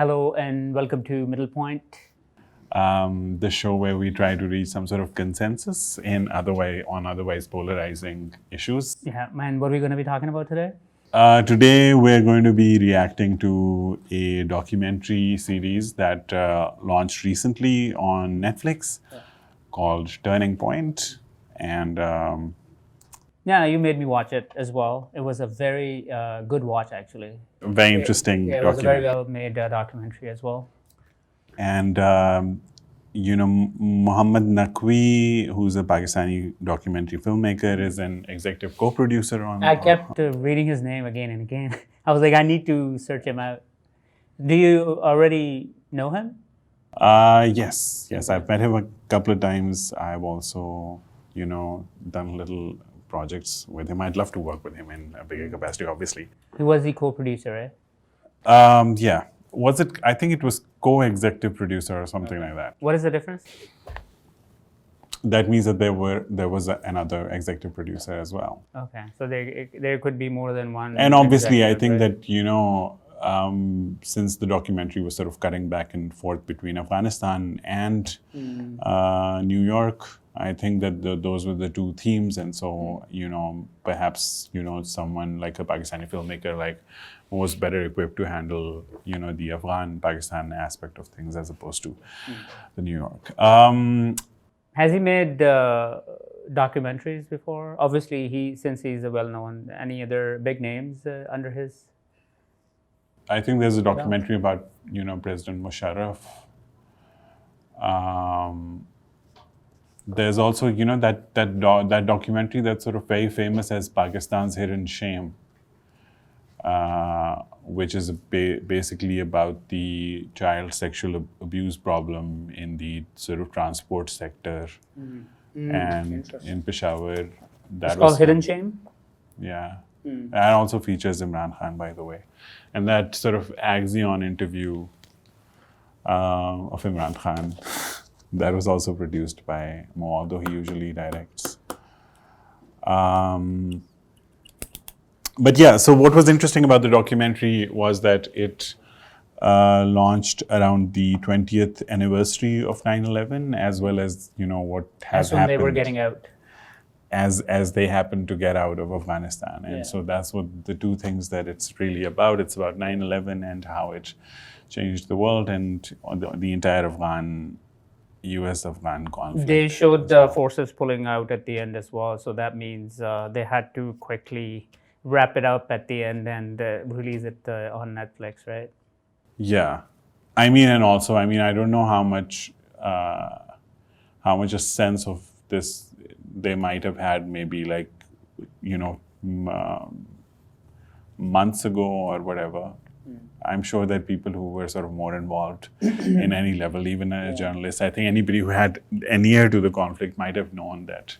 Hello and welcome to Middle Point. The show where we try to reach some sort of consensus on otherwise polarizing issues. Yeah, man, what are we going to be talking about today? Today, we're going to be reacting to a documentary series that launched recently on Netflix called Turning Point. And Yeah, you made me watch it as well. It was a very good watch, actually. very interesting Yeah, it was a very documentary. well made documentary as well. And Muhammad Naqvi, who's a Pakistani documentary filmmaker, is an executive co-producer on. I kept reading his name again and again. I was like, I need to search him out. Do you already know him? Yes, I've met him a couple of times. I've also, done little projects with him. I'd love to work with him in a bigger capacity, obviously. He was the co-producer, right? Yeah. Was it? I think it was co-executive producer or something like that. What is the difference? That means that there was another executive producer as well. Okay, so there could be more than one. And obviously, I executive, think right? that, since the documentary was sort of cutting back and forth between Afghanistan and New York, I think that those were the two themes. And so, perhaps, someone like a Pakistani filmmaker was better equipped to handle, the Afghan-Pakistan aspect of things as opposed to the New York. Has he made documentaries before? Obviously, since he's a well-known. Any other big names under his? I think there's a documentary about, President Musharraf. There's also, that documentary that's sort of very famous as Pakistan's Hidden Shame, which is basically about the child sexual abuse problem in the sort of transport sector and in Peshawar. It's called Hidden Shame? Yeah. That also features Imran Khan, by the way. And that sort of Axion interview of Imran Khan, that was also produced by Mo, although he usually directs. But yeah, so what was interesting about the documentary was that it launched around the 20th anniversary of 9/11, as well as, what has That's when happened. they were getting out. As they happened to get out of Afghanistan. And so that's what the two things that it's really about. It's about 9/11 and how it changed the world and the entire US-Afghan conflict. They showed the forces pulling out at the end as well. So that means they had to quickly wrap it up at the end and release it on Netflix, right? Yeah. I don't know how much a sense of this they might have had maybe months ago or whatever. I'm sure that people who were sort of more involved in any level, even a journalist, I think anybody who had an ear to the conflict might have known that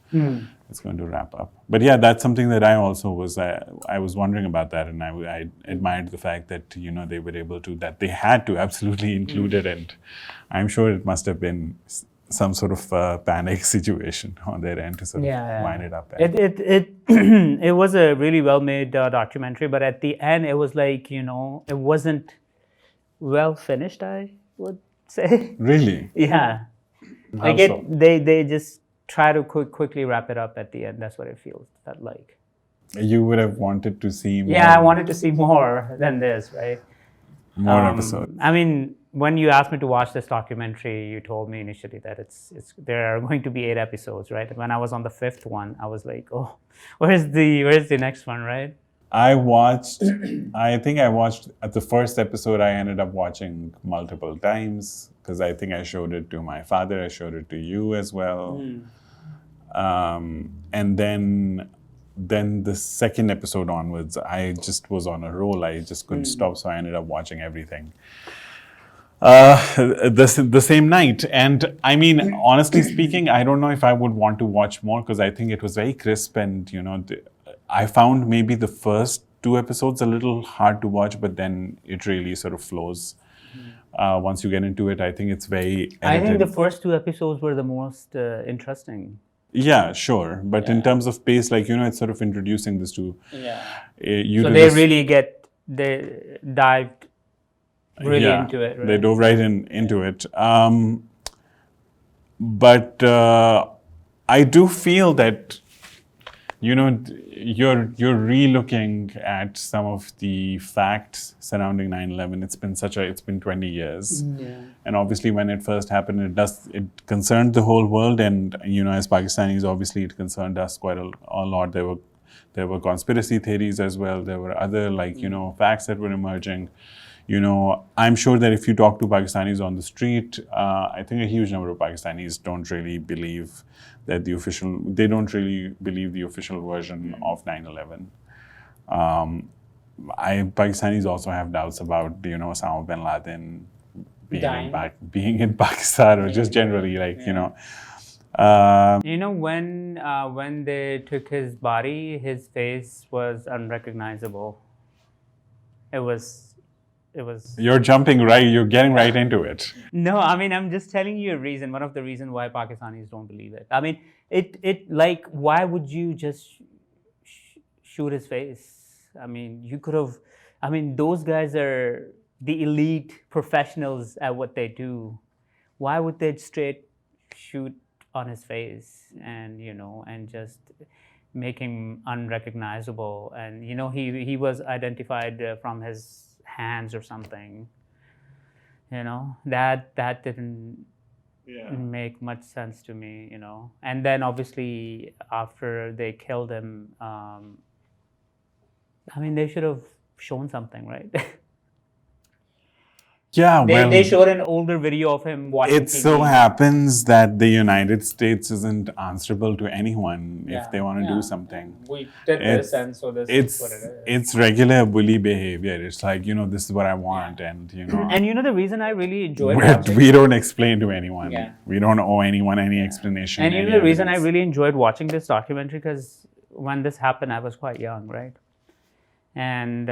it's going to wrap up. But yeah, that's something that I also was, I was wondering about that, and I admired the fact that, they were able to, that they had to absolutely include it, and I'm sure it must have been some sort of panic situation on their end to sort of wind it up. It was a really well-made documentary, but at the end, it was like, it wasn't well finished, I would say. Really? Yeah. How so? They just try to quickly wrap it up at the end. That's what it felt like. You would have wanted to see more. Yeah, I wanted to see more than this, right? More episodes. I mean, when you asked me to watch this documentary, you told me initially that there are going to be 8 episodes, right? When I was on the 5th one, I was like, oh, where's the next one, right? I think I watched at the first episode. I ended up watching multiple times because I think I showed it to my father. I showed it to you as well. And then the second episode onwards, I just was on a roll. I just couldn't stop, so I ended up watching everything the same night. And I mean, honestly speaking, I don't know if I would want to watch more because I think it was very crisp, and I found maybe the first 2 episodes a little hard to watch, but then it really sort of flows. Once you get into it, I think it's very edited. I think the first 2 episodes were the most interesting. Yeah, sure. But in terms of pace, it's sort of introducing this to So they really they dived really yeah, into it, right? they dove right into it. But I do feel that you're re-looking at some of the facts surrounding 9/11. It's been 20 years. Yeah. And obviously when it first happened, it concerned the whole world, and as Pakistanis, obviously it concerned us quite a lot. There were conspiracy theories as well. There were other facts that were emerging. I'm sure that if you talk to Pakistanis on the street, I think a huge number of Pakistanis don't really believe that they don't really believe the official version of 9/11. Pakistanis also have doubts about, Osama bin Laden being in Pakistan, or just generally, When they took his body, his face was unrecognizable. It was. You're jumping right. You're getting right into it. No, I mean, I'm just telling you a reason. One of the reasons why Pakistanis don't believe it. I mean, like, why would you just shoot his face? I mean, you could have. I mean, those guys are the elite professionals at what they do. Why would they straight shoot on his face and just make him unrecognizable? And he was identified from his hands or something. That didn't make much sense to me. And then obviously after they killed him, I mean, they should have shown something, right? Yeah, they showed an older video of him watching it TV. so happens that the United States isn't answerable to anyone if they want to do something. We did this, and so this is what it is. It's regular bully behavior. It's like, this is what I want, and And the reason I really enjoyed we don't explain to anyone. Yeah. We don't owe anyone any explanation. And the reason I really enjoyed watching this documentary, because when this happened, I was quite young, right? And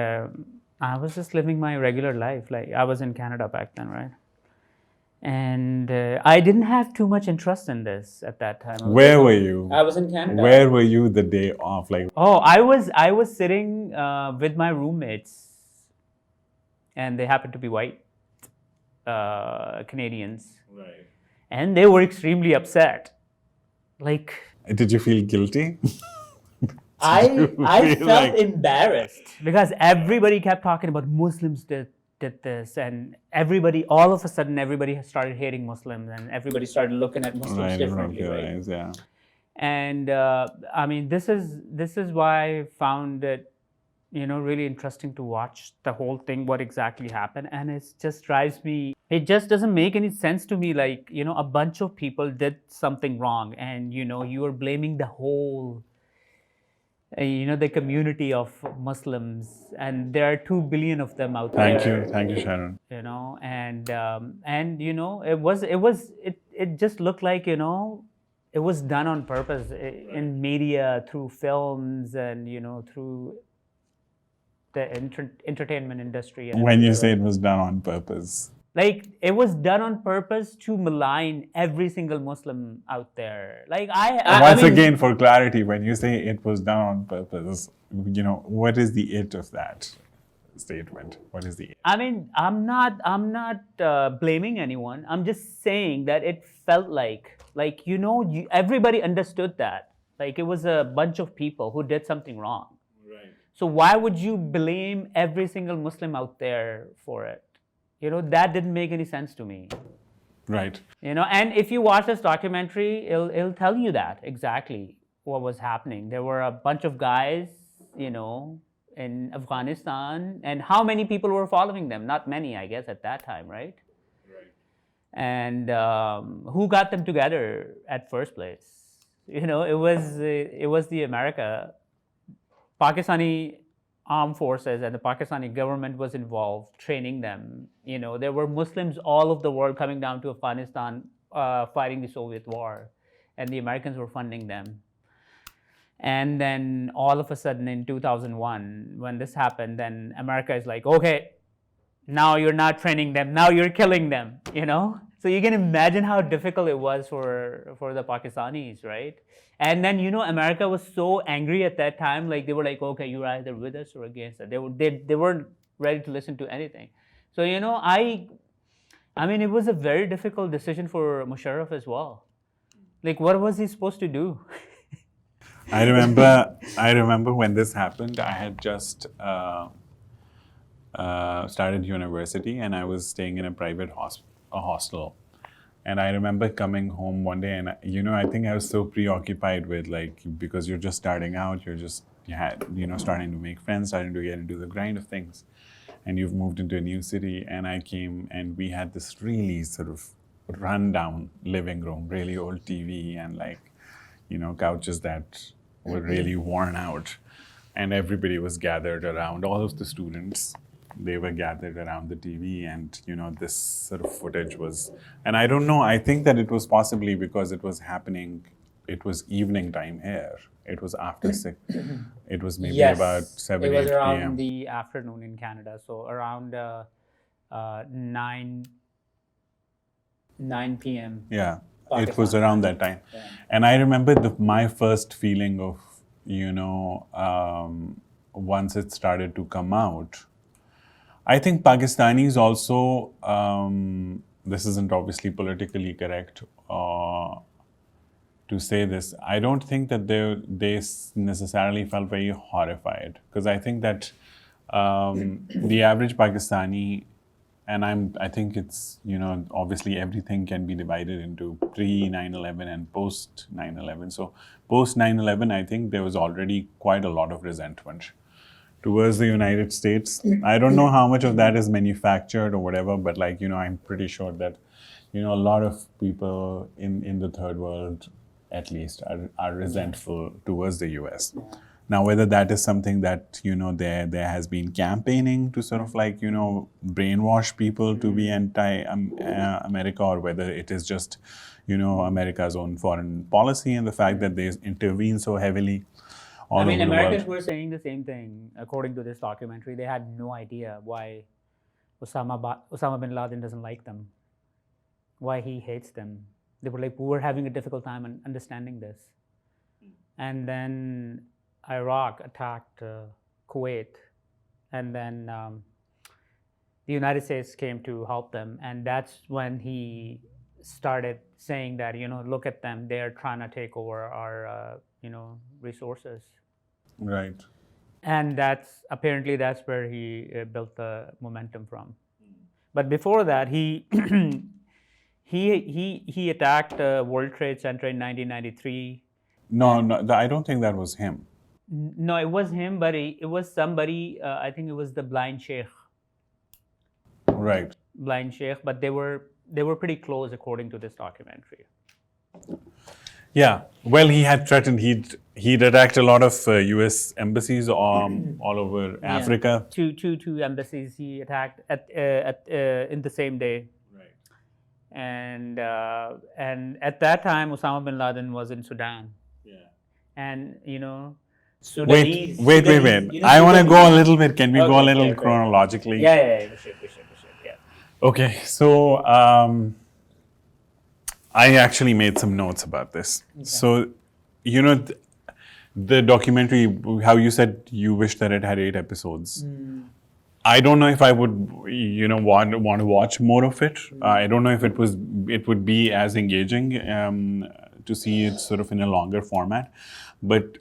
I was just living my regular life. Like, I was in Canada back then, right? And I didn't have too much interest in this at that time. Where were you? I was in Canada. Where were you the day off? I was sitting with my roommates, and they happened to be white Canadians. Right. And they were extremely upset. Like, did you feel guilty? I felt embarrassed because everybody kept talking about Muslims did this, and all of a sudden everybody started hating Muslims, and everybody started looking at Muslims differently, right? Yeah. And I mean, this is why I found it really interesting to watch the whole thing, what exactly happened. And it just drives me, it just doesn't make any sense to me, like, a bunch of people did something wrong, and you are blaming the whole the community of Muslims, and there are 2 billion of them out there. Thank you, Sharon. And it just looked like it was done on purpose in media, through films, and through the entertainment industry. When you say it was done on purpose, like, it was done on purpose to malign every single Muslim out there. Like, once again, for clarity, when you say it was done on purpose, what is the it of that statement? What is the it? I mean, I'm not blaming anyone. I'm just saying that it felt like everybody understood that. Like, it was a bunch of people who did something wrong. Right. So why would you blame every single Muslim out there for it? That didn't make any sense to me. Right. And if you watch this documentary, it'll tell you that exactly what was happening. There were a bunch of guys, in Afghanistan, and how many people were following them? Not many, I guess, at that time, right? Right. And who got them together at first place? It was the America, Pakistani armed forces, and the Pakistani government was involved training them. There were Muslims all over the world coming down to Afghanistan, fighting the Soviet war, and the Americans were funding them. And then all of a sudden in 2001, when this happened, then America is like, okay, now you're not training them, now you're killing them, So you can imagine how difficult it was for the Pakistanis, right? And then, America was so angry at that time, like, they were like, okay, you're either with us or against us. They weren't ready to listen to anything. So, I mean, it was a very difficult decision for Musharraf as well. Like, what was he supposed to do? I remember when this happened. I had just started university, and I was staying in a private hostel. And I remember coming home one day, and I think I was so preoccupied with, like, because you're just starting out, starting to make friends, starting to get into the grind of things, and you've moved into a new city. And I came, and we had this really sort of rundown living room, really old TV, and like, couches that were really worn out, and everybody was gathered around. All of the students, they were gathered around the TV, and this sort of footage was, and I don't know, I think that it was possibly because it was happening, it was evening time here. It was after 6, it was maybe about 7, it 8 was around p.m. the afternoon in Canada, so around 9 p.m. Yeah, it Pakistan was around that time. Yeah. And I remember my first feeling of, once it started to come out, I think Pakistanis also, this isn't obviously politically correct to say this, I don't think that they necessarily felt very horrified, because I think that the average Pakistani, and I think it's, obviously everything can be divided into pre 9/11 and post 9/11. So post 9/11, I think there was already quite a lot of resentment towards the United States. I don't know how much of that is manufactured or whatever, but like, I'm pretty sure that, a lot of people in the third world, at least, are resentful towards the US. Now, whether that is something that, there has been campaigning to sort of like, brainwash people to be anti-America, or whether it is just, America's own foreign policy and the fact that they intervene so heavily all over the world. Americans were saying the same thing. According to this documentary, they had no idea why Osama bin Laden doesn't like them, why he hates them. They were like, we were having a difficult time understanding this. And then Iraq attacked Kuwait, and then the United States came to help them, and that's when he started saying that, look at them, they're trying to take over our resources. Right. And that's where he built the momentum from. But before that, he he attacked World Trade Center in 1993. No, I don't think that was him. No, it was him, but it was somebody. I think it was the blind sheikh. Right. Blind sheikh, but they were pretty close according to this documentary. Yeah. Well, he had threatened he'd attacked a lot of U.S. embassies all over Africa. Two embassies he attacked in the same day. Right. And at that time, Osama bin Laden was in Sudan. Yeah. And Sudanese. Wait. I want to go a little bit. Can we go a little chronologically? Yeah. We should. Yeah. Okay. So I actually made some notes about this. Okay. So, the documentary, how you said you wish that it had 8 episodes. I don't know if I would, want to watch more of it. I don't know if it would be as engaging to see it sort of in a longer format. But,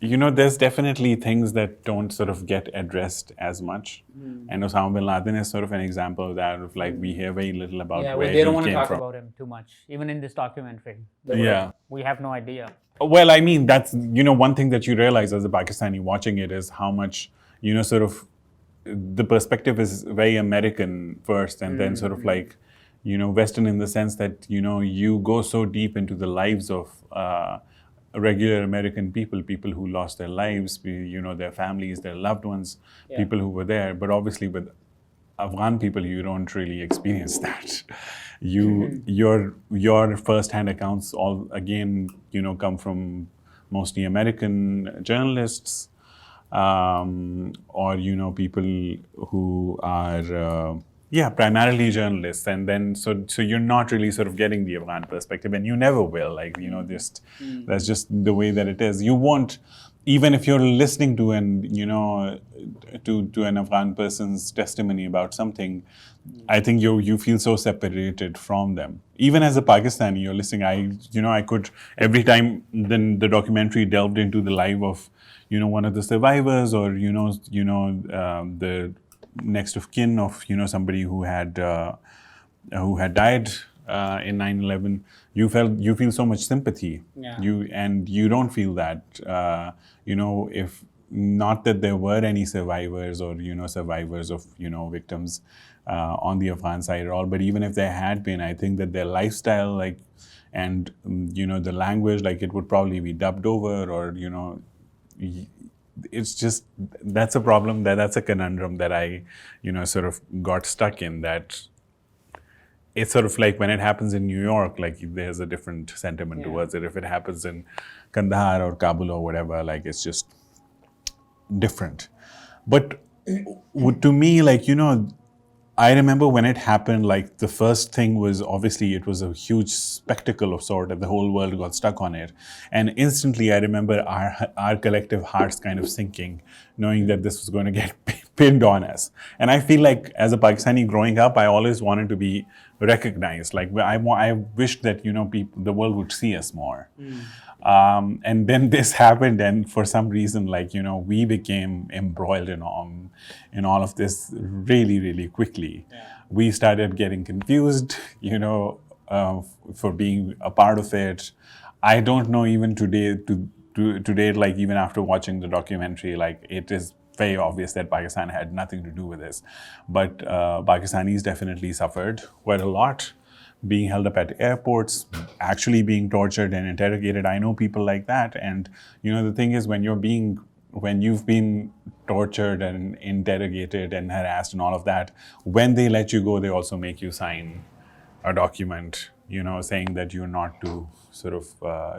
there's definitely things that don't sort of get addressed as much. And Osama bin Laden is sort of an example of that, of like, we hear very little about where he came from. They don't want to talk about him too much, even in this documentary. We have no idea. Well, I mean, that's, one thing that you realize as a Pakistani watching it is how much, sort of, the perspective is very American first, and then sort of like, Western in the sense that, you go so deep into the lives of regular American people who lost their lives, their families, their loved ones, people who were there. But obviously with Afghan people, you don't really experience that. Your first-hand accounts all, again, come from mostly American journalists, or, people who are, primarily journalists. And then, so you're not really sort of getting the Afghan perspective, and you never will, like, that's just the way that it is. You won't, even if you're listening to to an Afghan person's testimony about something, I think you feel so separated from them. Even as a Pakistani, you're listening. I could, every time then the documentary delved into the life of one of the survivors, or the next of kin of somebody who had died in 9/11. You feel so much sympathy. Yeah. You don't feel that if not that there were any survivors, or survivors of victims on the Afghan side at all, but even if there had been, I think that their lifestyle, like, and the language, like, it would probably be dubbed over, or it's just, that's a problem, that's a conundrum that I sort of got stuck in. That it's sort of like when it happens in New York, like, there's a different sentiment towards it. If it happens in Kandahar or Kabul or whatever, like, it's just different. But to me, like, I remember when it happened, like, the first thing was, obviously, it was a huge spectacle of sort, and the whole world got stuck on it. And instantly, I remember our collective hearts kind of sinking, knowing that this was going to get pinned on us. And I feel like, as a Pakistani growing up, I always wanted to be recognized. Like, I wished that, the world would see us more. And then this happened, and for some reason, like, we became embroiled in all of this really, really quickly. Yeah. We started getting confused, for being a part of it. I don't know, even today, today, like, even after watching the documentary, like, it is very obvious that Pakistan had nothing to do with this. But Pakistanis definitely suffered quite a lot, being held up at airports, actually being tortured and interrogated. I know people like that. And the thing is, when you've been tortured and interrogated and harassed and all of that, when they let you go, they also make you sign a document, saying that you're not to sort of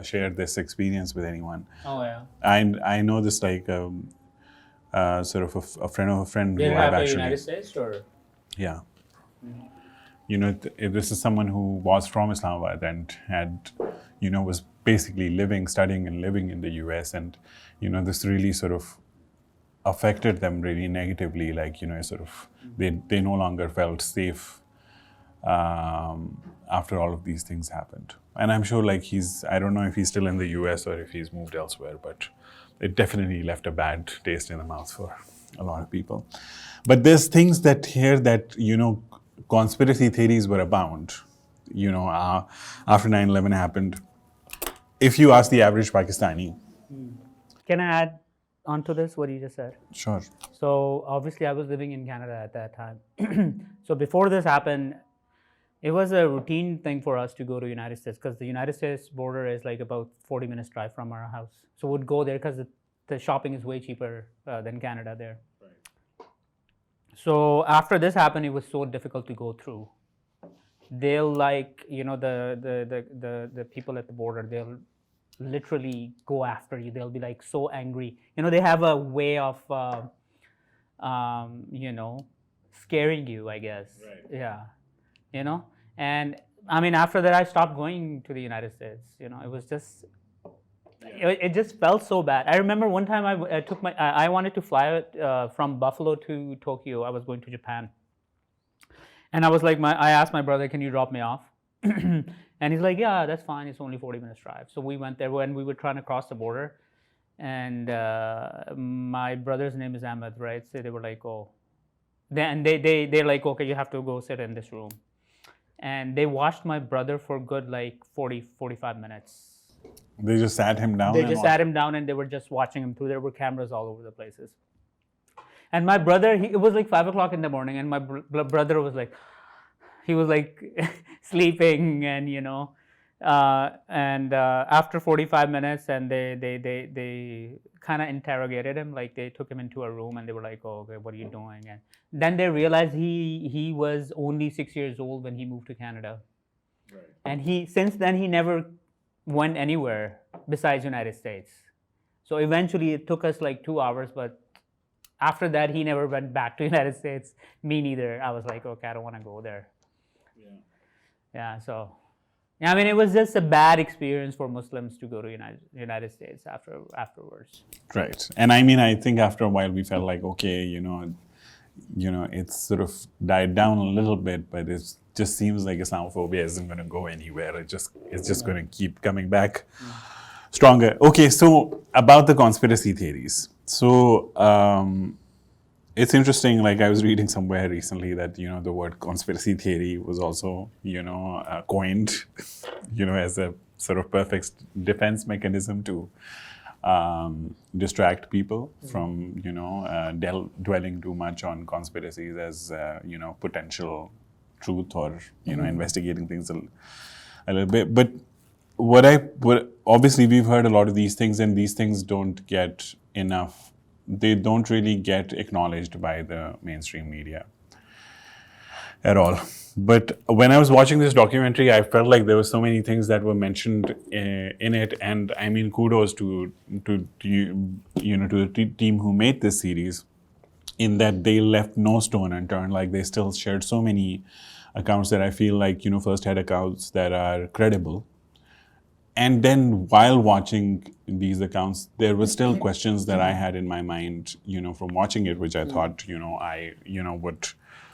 share this experience with anyone. Oh, yeah. I know this, like, sort of a friend of a friend. Did who it I've happen in the actually, United States, or? Yeah. This is someone who was from Islamabad and had, was basically studying and living in the US. And, this really sort of affected them really negatively. Like, sort of, they no longer felt safe after all of these things happened. And I'm sure, like, I don't know if he's still in the US or if he's moved elsewhere, but it definitely left a bad taste in the mouth for a lot of people. But there's things that conspiracy theories were abound, after 9/11 happened. If you ask the average Pakistani. Can I add on to this, what you just said? Sure. So obviously I was living in Canada at that time. So before this happened, it was a routine thing for us to go to United States, because the United States border is like about 40 minutes drive from our house. So we'd go there because the shopping is way cheaper than Canada there. Right. So after this happened, it was so difficult to go through. They'll, like, the people at the border, they'll literally go after you. They'll be like so angry. They have a way of scaring you, I guess. Right. Yeah. And I mean, after that, I stopped going to the United States. It was just, it just felt so bad. I remember one time I wanted to fly from Buffalo to Tokyo. I was going to Japan. And I was like, I asked my brother, can you drop me off? And he's like, yeah, that's fine. It's only 40 minutes drive. So we went there when we were trying to cross the border. And my brother's name is Ahmed, right? So they were like, oh. They're like, okay, you have to go sit in this room. And they watched my brother for good, like 45 minutes. They just sat him down? They just sat him down, and they were just watching him through. There were cameras all over the places. And my brother, it was like 5 o'clock in the morning, and my brother was like, he was like sleeping, and after 45 minutes, and they kind of interrogated him. Like, they took him into a room, and they were like, oh, okay, what are you doing? And then they realized he was only 6 years old when he moved to Canada. Right. And since then he never went anywhere besides United States. So eventually it took us like 2 hours, but after that he never went back to United States. Me neither. I was like, okay, I don't want to go there. Yeah. So Yeah, I mean, it was just a bad experience for Muslims to go to United States afterwards. Right. And I mean, I think after a while we felt like, okay, it's sort of died down a little bit, but it just seems like Islamophobia isn't going to go anywhere. It's just going to keep coming back stronger. Okay, so about the conspiracy theories. So it's interesting. Like I was reading somewhere recently that the word conspiracy theory was also coined, as a sort of perfect defense mechanism to distract people from dwelling too much on conspiracies as potential truth or investigating things a little bit. But what obviously we've heard a lot of these things, and these things don't get enough. They don't really get acknowledged by the mainstream media at all. But when I was watching this documentary, I felt like there were so many things that were mentioned in it, and I mean, kudos to the team who made this series, in that they left no stone unturned. Like they still shared so many accounts that I feel like first-hand accounts that are credible. And then while watching these accounts, there were still questions that I had in my mind, from watching it, which I thought, I would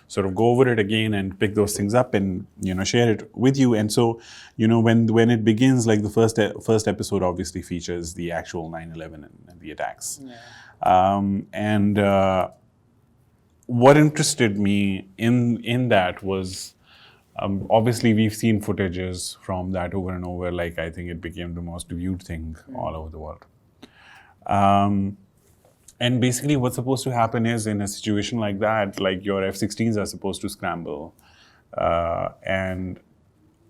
sort of go over it again and pick those things up and share it with you. And so, when it begins, like the first episode obviously features the actual 9/11 and the attacks. And what interested me in that was, obviously we've seen footages from that over and over. Like I think it became the most viewed thing all over the world. And basically what's supposed to happen is, in a situation like that, like your F-16s are supposed to scramble. And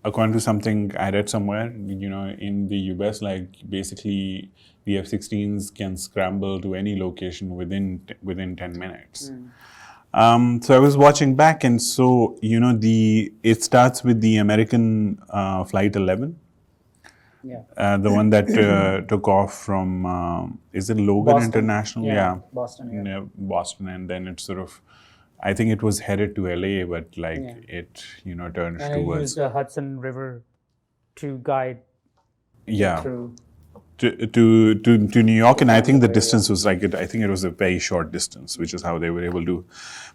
according to something I read somewhere, in the US, like basically the F-16s can scramble to any location within 10 minutes. So I was watching back, and so, it starts with the American Flight 11. Yeah. The one that took off from, is it Logan Boston. International? Yeah. Boston. Yeah, Boston. And then it sort of, I think it was headed to LA, but it, turned And towards. it used the Hudson River to guide through. To New York, and I think the distance was I think it was a very short distance, which is how they were able to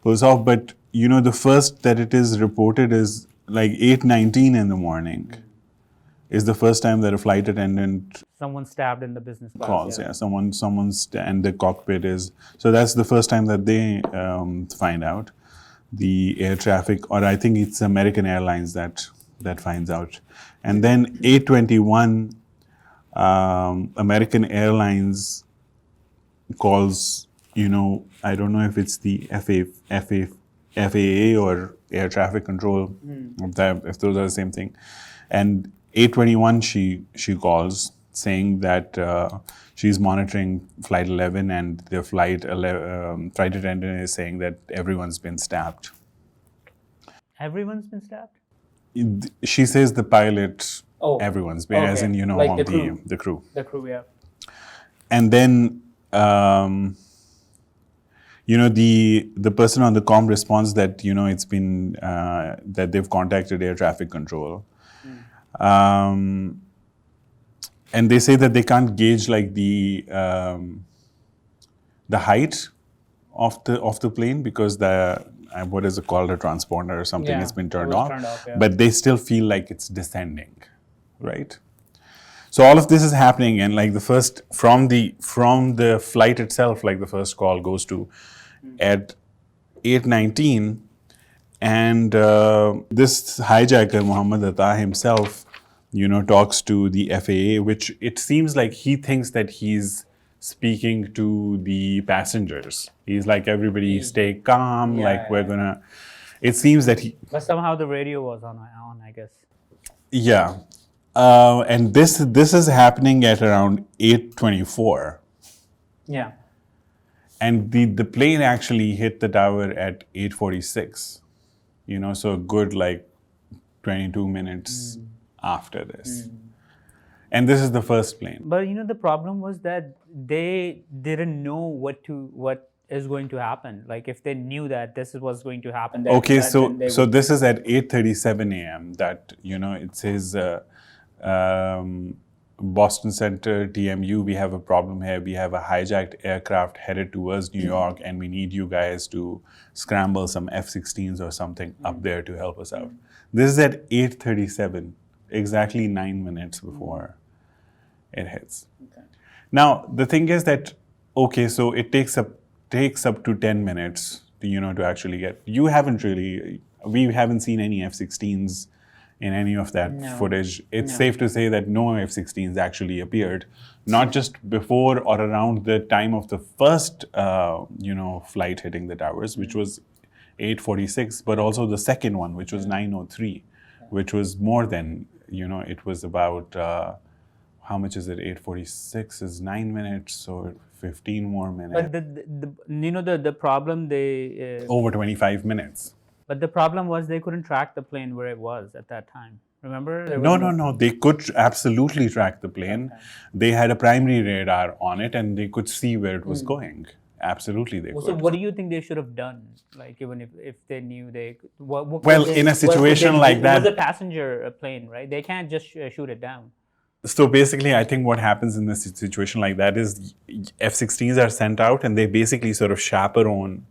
pull this off. But the first that it is reported is like 8:19 in the morning. Is the first time that a flight attendant Someone stabbed in the business class. calls. Yeah, someone's and the cockpit is. So that's the first time that they find out. The air traffic, or I think it's American Airlines that finds out, and then 8:21. American Airlines calls, I don't know if it's the FAA or air traffic control, if those are the same thing. And 8:21, she calls saying that she's monitoring Flight 11, and the flight attendant is saying that everyone's been stabbed. Everyone's been stabbed? She says the pilot... Oh, everyone's been, as in, like the crew. The crew. The crew, yeah. And then, the person on the comm responds that, it's been, that they've contacted air traffic control. And they say that they can't gauge like the height of the plane, because what is it called, a transponder or something, has been turned off. But they still feel like it's descending. Right, so all of this is happening, and like the first from the flight itself, like the first call goes to at 8:19, and this hijacker Muhammad Atta himself, talks to the FAA, which it seems like he thinks that he's speaking to the passengers. He's like, everybody stay calm, we're gonna. It seems that he. But somehow the radio was on, I guess. Yeah. And this is happening at around 8:24. Yeah. And the plane actually hit the tower at 8:46. So a good 22 minutes after this. And this is the first plane. But the problem was that they didn't know what is going to happen? Like if they knew that this was going to happen. Then, Okay, then they so would. this is at 8:37 a.m. that it says Boston Center TMU. We have a problem here. We have a hijacked aircraft headed towards New York, and we need you guys to scramble some F-16s or something up there to help us out. This is at 8:37, exactly 9 minutes before it hits. Okay. Now the thing is that so it takes up to 10 minutes to actually get. We haven't seen any F-16s in any of that footage. It's safe to say that no F-16s actually appeared, not just before or around the time of the first flight hitting the towers, which was 8:46, but also the second one, which was 9:03, which was more than it was about. How much is it? 8:46 is 9 minutes, so 15 more minutes. But the problem they Over 25 minutes. But the problem was they couldn't track the plane where it was at that time. Remember? No. They could absolutely track the plane. Okay. They had a primary radar on it, and they could see where it was going. Absolutely, they could. So, what do you think they should have done? Like, even if they knew they could, in a situation like that, it was a passenger plane, right? They can't just shoot it down. So basically, I think what happens in a situation like that is F-16s are sent out, and they basically sort of chaperone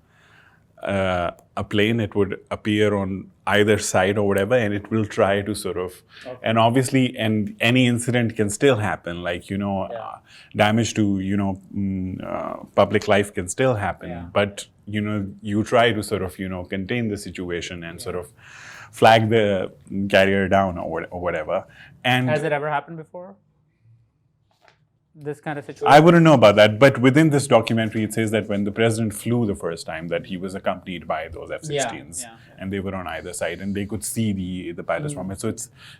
a plane. It would appear on either side or whatever, and it will try to sort of, and obviously, and any incident can still happen, like, damage to, public life can still happen. But, you try to sort of, contain the situation and sort of flag the carrier down or whatever. And has it ever happened before? This kind of situation? I wouldn't know about that, but within this documentary, it says that when the president flew the first time, that he was accompanied by those F-16s, and they were on either side, and they could see the pilots from it.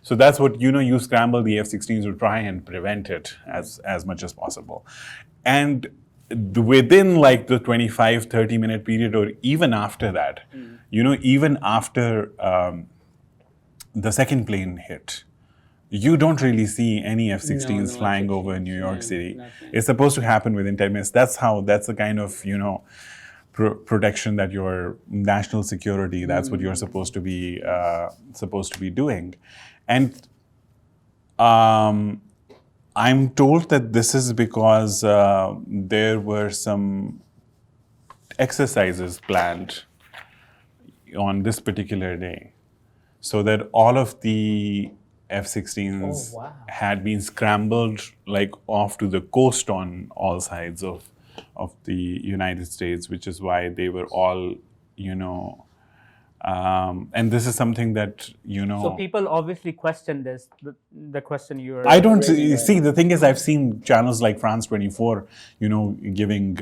So that's what you scramble the F-16s to try and prevent it as much as possible, and within like the 25-30 minute period, or even after that, even after the second plane hit, you don't really see any F-16s flying over New York City. Nothing. It's supposed to happen within 10 minutes. That's the kind of, protection that your national security, that's what you're supposed to be doing. And I'm told that this is because there were some exercises planned on this particular day, so that all of the F-16s had been scrambled like off to the coast on all sides of the United States, which is why they were all, and this is something that, So people obviously question this, the question you're... I don't see, the thing is, I've seen channels like France 24, giving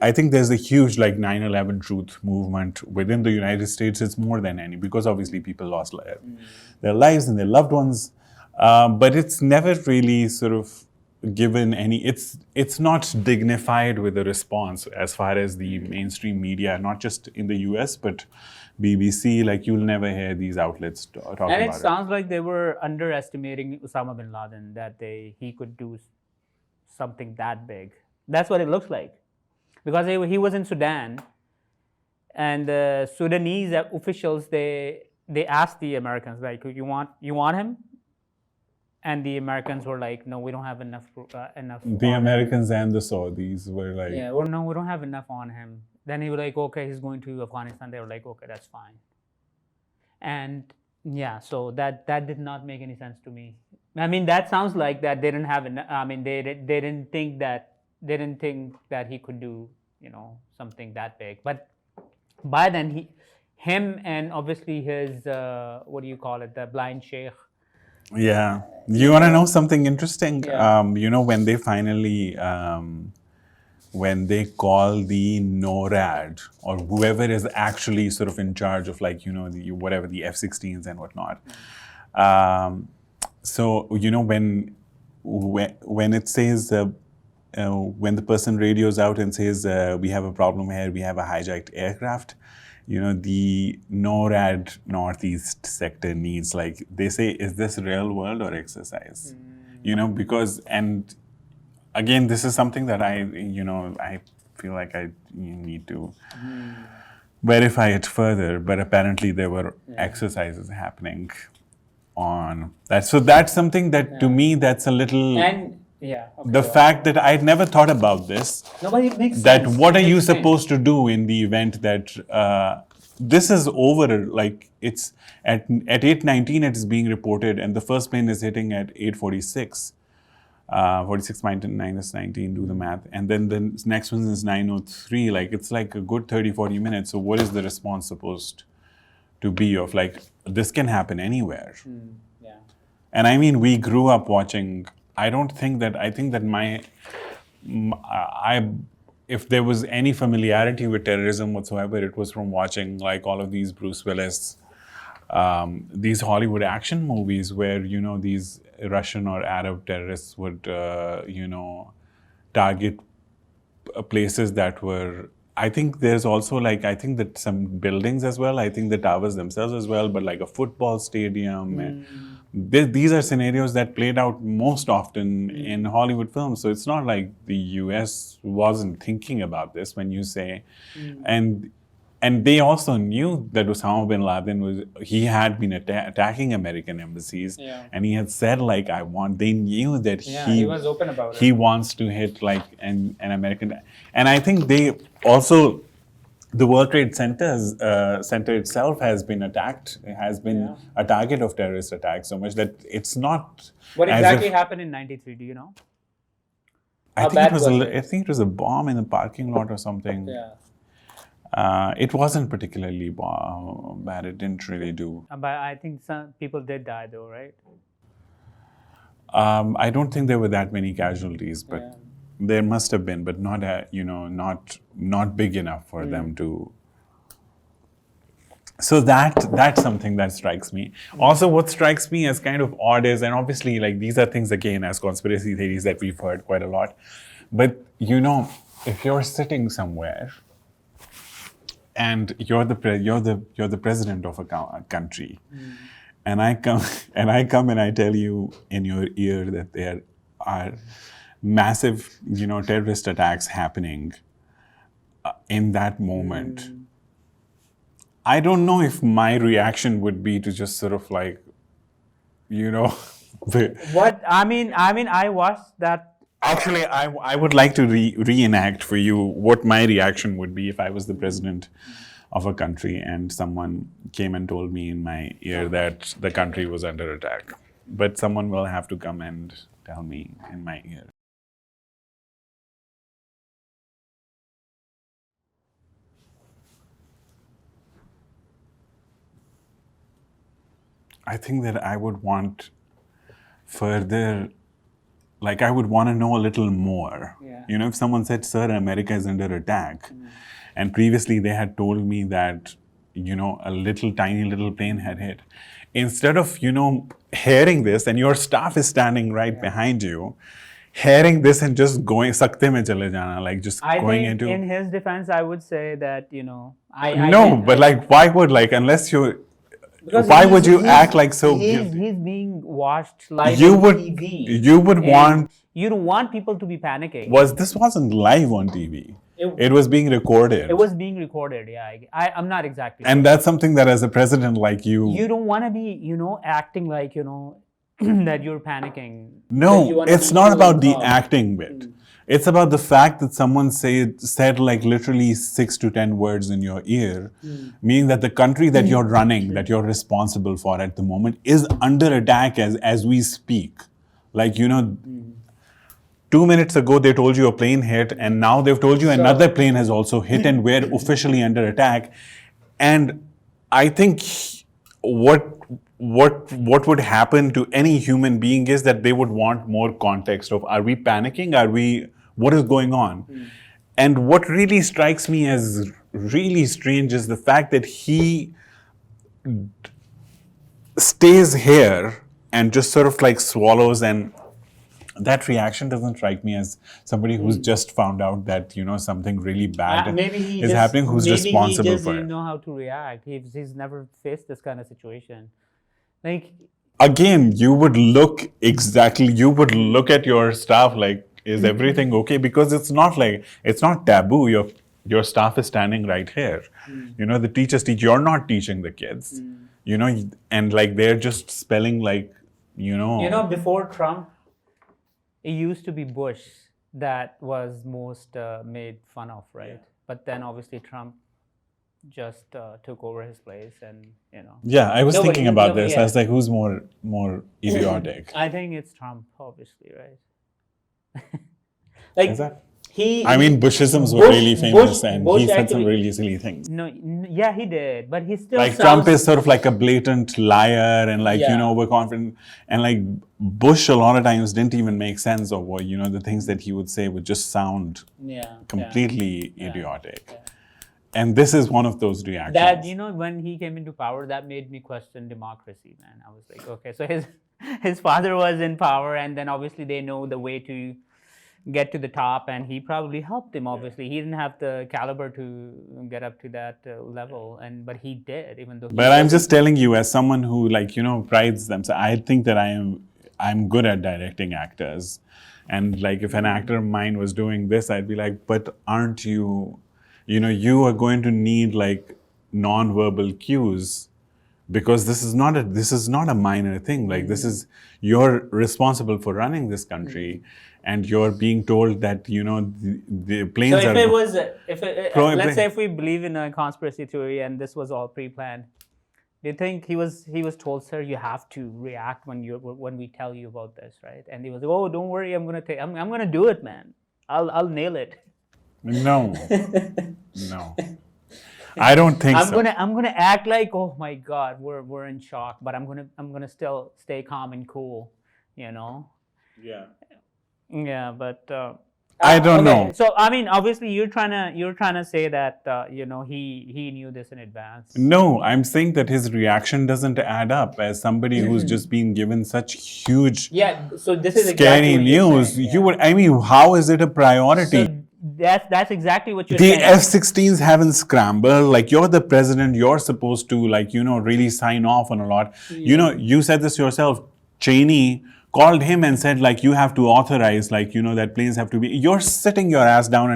I think there's a huge 9/11 truth movement within the United States. It's more than any, because obviously people lost their lives and their loved ones. But it's never really sort of given any, it's not dignified with a response as far as the mainstream media, not just in the US, but BBC, you'll never hear these outlets talk about it. And it sounds like they were underestimating Osama bin Laden, that he could do something that big. That's what it looks like. Because he was in Sudan, and the Sudanese officials, they asked the Americans, you want him? And the Americans were like, no, we don't have enough. The Americans and the Saudis were like, no, we don't have enough on him. Then he was like, okay, he's going to Afghanistan. They were like, okay, that's fine. And so that did not make any sense to me. I mean, that sounds like that they didn't have enough. I mean, they didn't think that he could do something that big. But by then him and obviously his what do you call it, the blind sheikh. Yeah. You want to know something interesting? Yeah. When they finally, when they call the NORAD, or whoever is actually sort of in charge of the F-16s and whatnot. So, when it says, when the person radios out and says, we have a problem here, we have a hijacked aircraft, the NORAD Northeast sector needs, they say, is this real world or exercise? Because, and again, this is something that I feel like I need to verify it further. But apparently there were exercises happening on that. So that's something that to me that's a little. And yeah, okay, The fact that I'd never thought about this. Nobody makes That sense. what It are you makes sense. supposed to do in the event that this is over? Like it's at 8:19, it is being reported, and the first plane is hitting at 8:46. 46 minus 19, do the math, and then the next one is 9:03. Like it's like a good 30-40 minutes. So what is the response supposed to be of like this can happen anywhere? Yeah. And I mean, we grew up watching. I think that if there was any familiarity with terrorism whatsoever, it was from watching like all of these Bruce Willis, these Hollywood action movies where, these Russian or Arab terrorists would, target places that were. I think there's also I think that some buildings as well. I think the towers themselves as well, but like a football stadium. And these are scenarios that played out most often in Hollywood films. So it's not like the US wasn't thinking about this when you say, and they also knew that Osama bin Laden he had been attacking American embassies, and he had said they knew that he was open about it. He wants to hit an American, and I think they also, the World Trade Center itself has been attacked, has been a target of terrorist attacks so much that it's not. What exactly happened in '93? Do you know? I think it was a bomb in the parking lot or something. Yeah. It wasn't particularly bad. It didn't really do. But I think some people did die, though, right? I don't think there were that many casualties, but there must have been, but not not big enough for them to. So that's something that strikes me. Also, what strikes me as kind of odd is, and obviously, these are things again as conspiracy theories that we've heard quite a lot, but if you're sitting somewhere. And you're the president of a country, and I come and I tell you in your ear that there are massive terrorist attacks happening in that moment. I don't know if my reaction would be to just sort of What I mean, I watched that. Actually, I would like to reenact for you what my reaction would be if I was the president of a country and someone came and told me in my ear that the country was under attack. But someone will have to come and tell me in my ear. I think that I would want further. I would want to know a little more. Yeah. If someone said, "Sir, America is under attack," and previously they had told me that, a tiny little plane had hit. Instead of, hearing this, and your staff is standing right behind you, hearing this and just going, sakte mein chale jana, just going think into. In his defense, I would say that, why would, unless you. Why would you act like so guilty? He's being watched live You on would, TV. you would want. You don't want people to be panicking. This wasn't live on TV. It was being recorded. It was being recorded, yeah. I'm not exactly. And that's something that as a president like you. You don't want to be, acting like, that you're panicking. No, it's not about the acting bit. It's about the fact that someone said literally 6 to 10 words in your ear, meaning that the country that you're running, that you're responsible for at the moment, is under attack as we speak. 2 minutes ago they told you a plane hit, and now they've told you another plane has also hit, and we're officially under attack. And I think what would happen to any human being is that they would want more context of, are we panicking? What is going on? And what really strikes me as really strange is the fact that he stays here and just sort of swallows, and that reaction doesn't strike me as somebody who's just found out that something really bad is happening, who's responsible he just for it. Didn't know how to react. He's never faced this kind of situation. Again, you would look at your staff is everything okay? Because it's not taboo. Your staff is standing right here. You know, the teachers teach. You're not teaching the kids. You know, and like they're just spelling like, you know. Before Trump, it used to be Bush that was most made fun of, right? Yeah. But then obviously Trump just took over his place, and Yeah, I was thinking about this. I was like, who's more idiotic? I think it's Trump, obviously, right? Like I mean, Bushisms were really famous, and he said some really silly things. Yeah, he did, but he still like Trump is sort of like a blatant liar and like overconfident, and like Bush a lot of times didn't even make sense of what the things that he would say would just sound completely idiotic. Yeah. And this is one of those reactions. That when he came into power, that made me question democracy, man. I was like, okay, so his father was in power, and then obviously they know the way to get to the top, and he probably helped him. Obviously, he didn't have the caliber to get up to that level, but he did, even though. But I'm just telling you, as someone who prides themselves, I think that I'm good at directing actors, and like if an actor of mine was doing this, I'd be like, but aren't you? You are going to need like non-verbal cues, because this is not a minor thing. Like this is, you're responsible for running this country, and you're being told that the planes so are. Let's say if we believe in a conspiracy theory and this was all pre-planned, do you think he was told, sir, you have to react when we tell you about this, right? And he was like, oh, don't worry, I'm gonna do it, man. I'll nail it. No. I don't think so. I'm gonna act like, oh my God, we're in shock, but I'm gonna still stay calm and cool, Yeah. Yeah, but I don't know. So I mean, obviously, you're trying to say that he knew this in advance. No, I'm saying that his reaction doesn't add up. As somebody who's just been given such huge, so this is scary exactly news. I mean, how is it a priority? So that's exactly what you're saying. The F-16s haven't scrambled. Like, you're the president. You're supposed to really sign off on a lot. You said this yourself. Cheney called him and said, like, you have to authorize, like, that planes have to be. You're sitting your ass down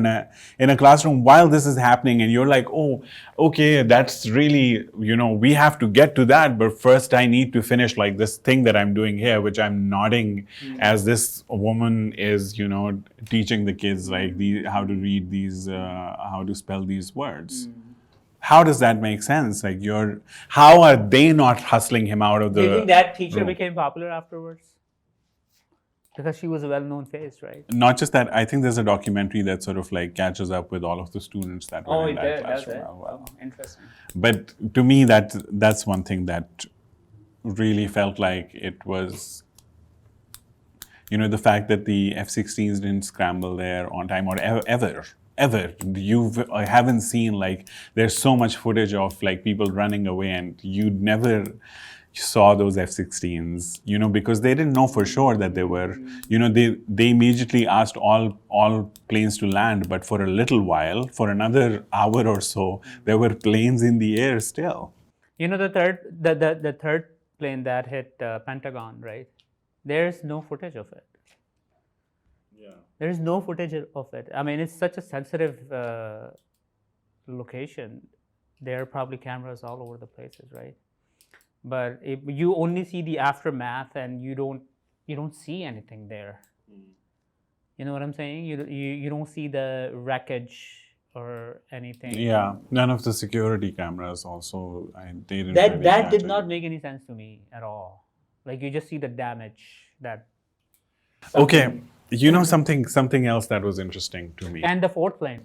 in a classroom while this is happening, and you're like, oh, okay, that's really, we have to get to that, but first I need to finish like this thing that I'm doing here, which I'm nodding as this woman is, teaching the kids like how to read these, how to spell these words. How does that make sense? Like, how are they not hustling him out of the? Do you think that teacher became popular afterwards? Because she was a well-known face, right? Not just that. I think there's a documentary that sort of like catches up with all of the students that were in that classroom. Oh, interesting. But to me, that's one thing that really felt like it was, the fact that the F-16s didn't scramble there on time, or ever. I haven't seen, like, there's so much footage of like people running away, and you'd never saw those F-16s, because they didn't know for sure that they were, they immediately asked all planes to land, but for a little while, for another hour or so, there were planes in the air still. The third plane that hit Pentagon, right? There's no footage of it. Yeah. There's no footage of it. I mean, it's such a sensitive location. There are probably cameras all over the places, right? But you only see the aftermath, and you don't see anything there. You know what I'm saying? You don't see the wreckage or anything. Yeah, none of the security cameras also. They didn't. That did not make any sense to me at all. Like, you just see the damage that. Okay, something else that was interesting to me. And the fourth plane.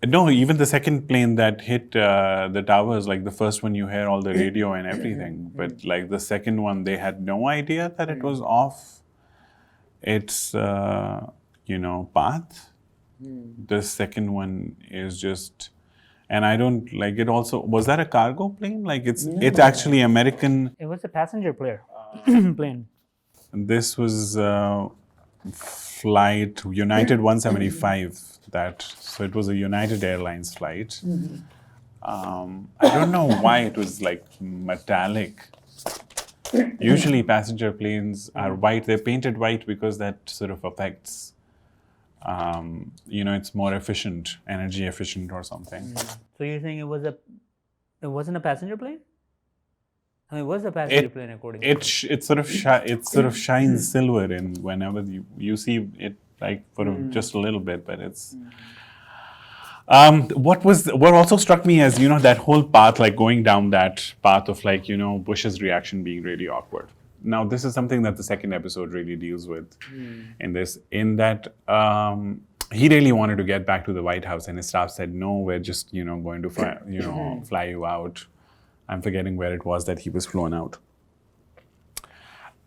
No, even the second plane that hit the towers, like the first one you hear all the radio and everything, but like the second one, they had no idea that it was off its, path. The second one is just, and I don't like it also. Was that a cargo plane? Like it's actually American. It was a passenger plane. This was flight United 175. So it was a United Airlines flight. I don't know why it was like metallic. Usually passenger planes are white. They're painted white because that sort of affects, it's more efficient, energy efficient or something. So you're saying it wasn't a passenger plane? I mean, it was a passenger plane according to It sort of shines silver in whenever you see it, like for just a little bit, but it's. What also struck me as that whole path, like going down that path of like Bush's reaction being really awkward. Now this is something that the second episode really deals with in that he really wanted to get back to the White House, and his staff said no, we're just going to fly you out. I'm forgetting where it was that he was flown out.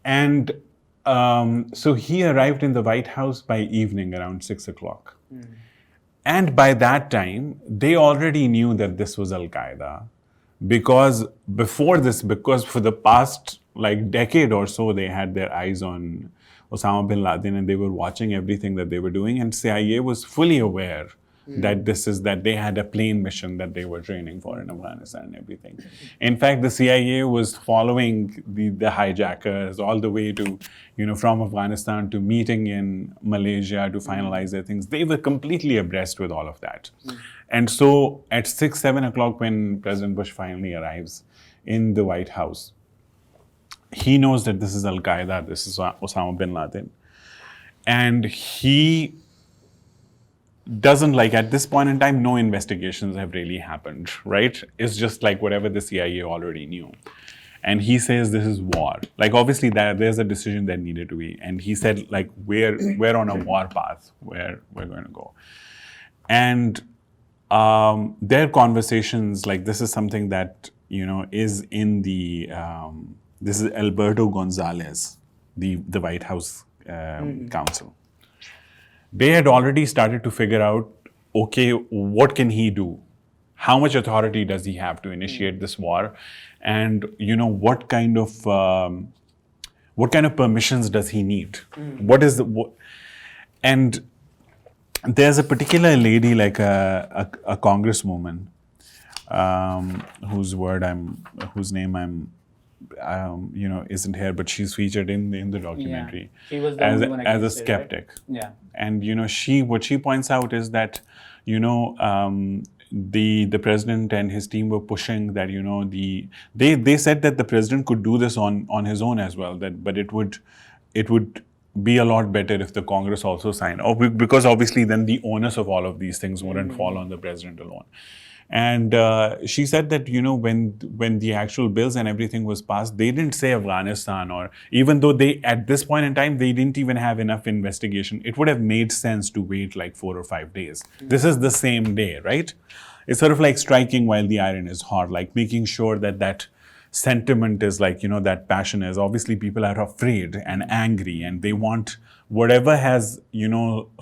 And so he arrived in the White House by evening around 6 o'clock. And by that time, they already knew that this was Al-Qaeda. Because for the past like decade or so, they had their eyes on Osama bin Laden and they were watching everything that they were doing. And CIA was fully aware that they had a plane mission that they were training for in Afghanistan and everything. In fact, the CIA was following the hijackers all the way to, from Afghanistan to meeting in Malaysia to finalize their things. They were completely abreast with all of that. And so at 6, 7 o'clock when President Bush finally arrives in the White House, he knows that this is Al-Qaeda, this is Osama bin Laden. And he doesn't at this point in time, no investigations have really happened, right? It's just like whatever the CIA already knew. And he says this is war. Like obviously there's a decision that needed to be. And he said like we're on a war path where we're going to go. And their conversations, like this is something that, is in the, this is Alberto Gonzalez, the White House counsel. They had already started to figure out, okay, what can he do? How much authority does he have to initiate this war? And, what kind of permissions does he need? And there's a particular lady, like a congresswoman, whose name isn't here, but she's featured in the documentary. Yeah. She was the as only one a skeptic. Right? Yeah. And what she points out is that the president and his team were pushing that they said that the president could do this on his own as well, but it would be a lot better if the Congress also signed, because obviously then the onus of all of these things wouldn't fall on the president alone. And she said that when the actual bills and everything was passed, they didn't say Afghanistan, or even though they at this point in time they didn't even have enough investigation, it would have made sense to wait like 4 or 5 days. This is the same day, right? It's sort of like striking while the iron is hot, like making sure that sentiment is like, that passion is. Obviously people are afraid and angry and they want whatever has,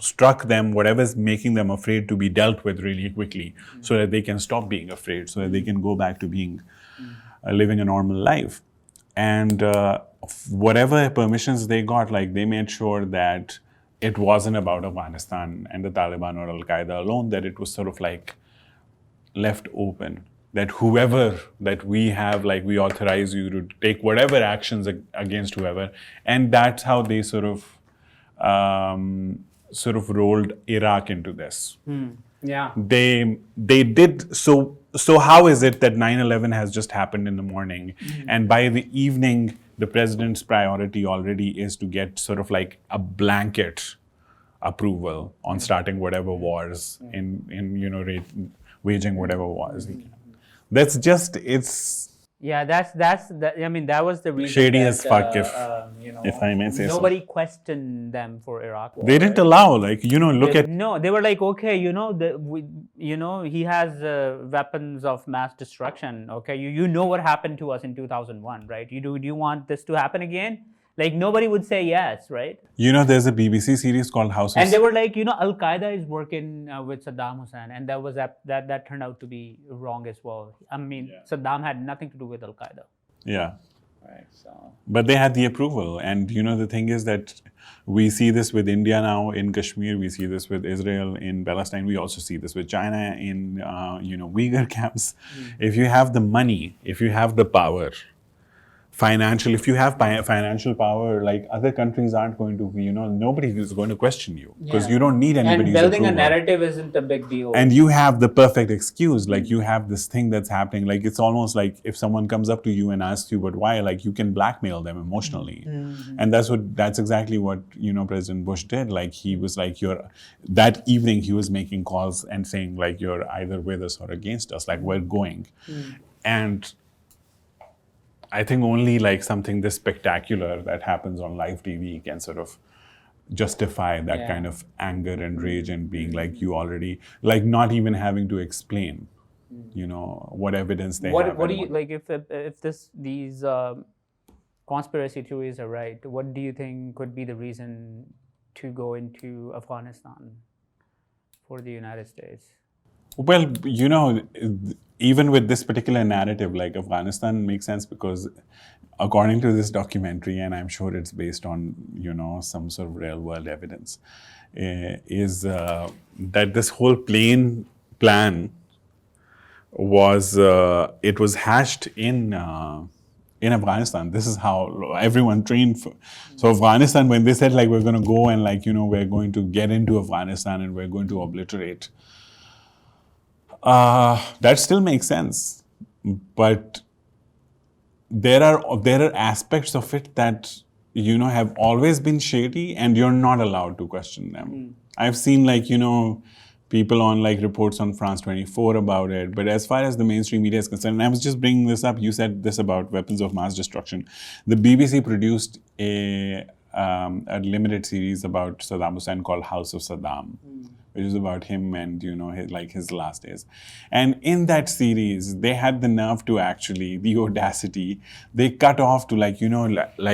struck them, whatever is making them afraid to be dealt with really quickly so that they can stop being afraid, so that they can go back to being, living a normal life. And whatever permissions they got, like they made sure that it wasn't about Afghanistan and the Taliban or Al-Qaeda alone, that it was sort of like left open. That whoever that we have, like we authorize you to take whatever actions against whoever. And that's how they sort of rolled Iraq into this. Yeah. They did so how is it that 9/11 has just happened in the morning and by the evening the president's priority already is to get sort of like a blanket approval on starting whatever wars in waging whatever wars he can. That's just, it's... Yeah, that's I mean, that was the reason shady that, as fuck, if I may say so. Nobody questioned them for Iraq war. They didn't allow, like, No, they were like, okay, he has weapons of mass destruction. Okay, you know what happened to us in 2001, right? Do you want this to happen again? Like nobody would say yes, right? There's a BBC series called House of... And they were like, Al-Qaeda is working with Saddam Hussein, and that turned out to be wrong as well. I mean, Saddam had nothing to do with Al-Qaeda. Yeah. Right. So. But they had the approval, and the thing is that we see this with India now in Kashmir. We see this with Israel in Palestine. We also see this with China in Uyghur camps. If you have the money, if you have the power, if you have financial power, like other countries aren't going to, nobody is going to question you because you don't need anybody's And building approval. a narrative isn't a big deal. And you have the perfect excuse, like you have this thing that's happening. Like it's almost like if someone comes up to you and asks you, but why? Like you can blackmail them emotionally, and that's exactly what President Bush did. Like he was like, that evening he was making calls and saying like, you're either with us or against us. Like we're going, and I think only like something this spectacular that happens on live TV can sort of justify that kind of anger and rage and being like, you already, like not even having to explain, what evidence they have. What do you, like if these conspiracy theories are right, what do you think could be the reason to go into Afghanistan for the United States? Well, even with this particular narrative, like Afghanistan makes sense because according to this documentary, and I'm sure it's based on, some sort of real world evidence, is that this whole plan was, it was hatched in Afghanistan. This is how everyone trained for. So Afghanistan, when they said like, we're going to go and like, we're going to get into Afghanistan and we're going to obliterate, that still makes sense, but there are aspects of it that have always been shady, and you're not allowed to question them. I've seen like people on like reports on France 24 about it, but as far as the mainstream media is concerned, and I was just bringing this up. You said this about weapons of mass destruction. The BBC produced a limited series about Saddam Hussein called House of Saddam, which is about him and his last days. And in that series, they had the nerve to actually, the audacity, they cut off to like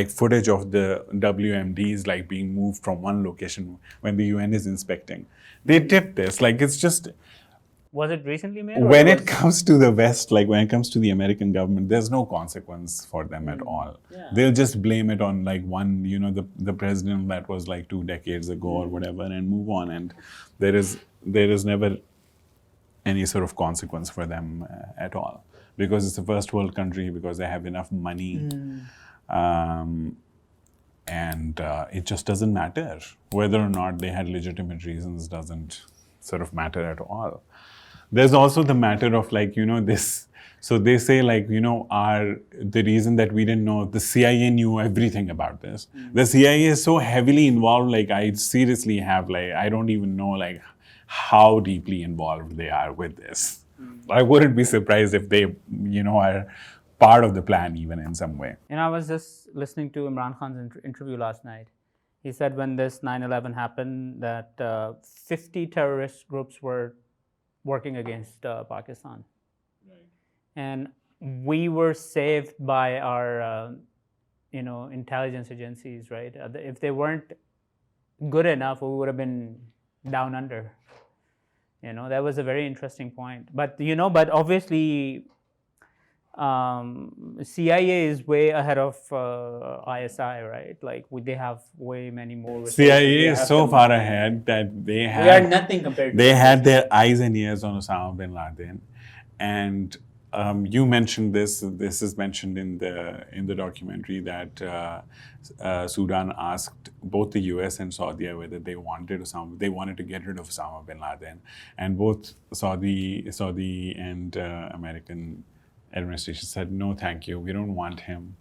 footage of the WMDs like being moved from one location when the UN is inspecting. They did this, like it's just. Was it recently made? When it comes to the West, like when it comes to the American government, there's no consequence for them at all. Yeah. They'll just blame it on like one, the president that was like 2 decades ago or whatever, and move on. And there is never any sort of consequence for them at all, because it's a first world country, because they have enough money, and it just doesn't matter whether or not they had legitimate reasons. Doesn't sort of matter at all. There's also the matter of like, this, so they say like, the reason that we didn't know, the CIA knew everything about this. The CIA is so heavily involved, like I seriously have like, I don't even know like how deeply involved they are with this. I wouldn't be surprised if they, are part of the plan even in some way. I was just listening to Imran Khan's interview last night. He said when this 9/11 happened that 50 terrorist groups were working against Pakistan. Right. And we were saved by our, intelligence agencies, right? If they weren't good enough, we would have been down under. That was a very interesting point. But, but obviously, CIA is way ahead of ISI, right? Like they have way many more resources. CIA is so far ahead that they had. We are nothing compared to. They had their eyes and ears on Osama bin Laden, and you mentioned this. This is mentioned in the documentary that Sudan asked both the US and Saudi whether they wanted to get rid of Osama bin Laden, and both Saudi and American administration said, no, thank you. We don't want him.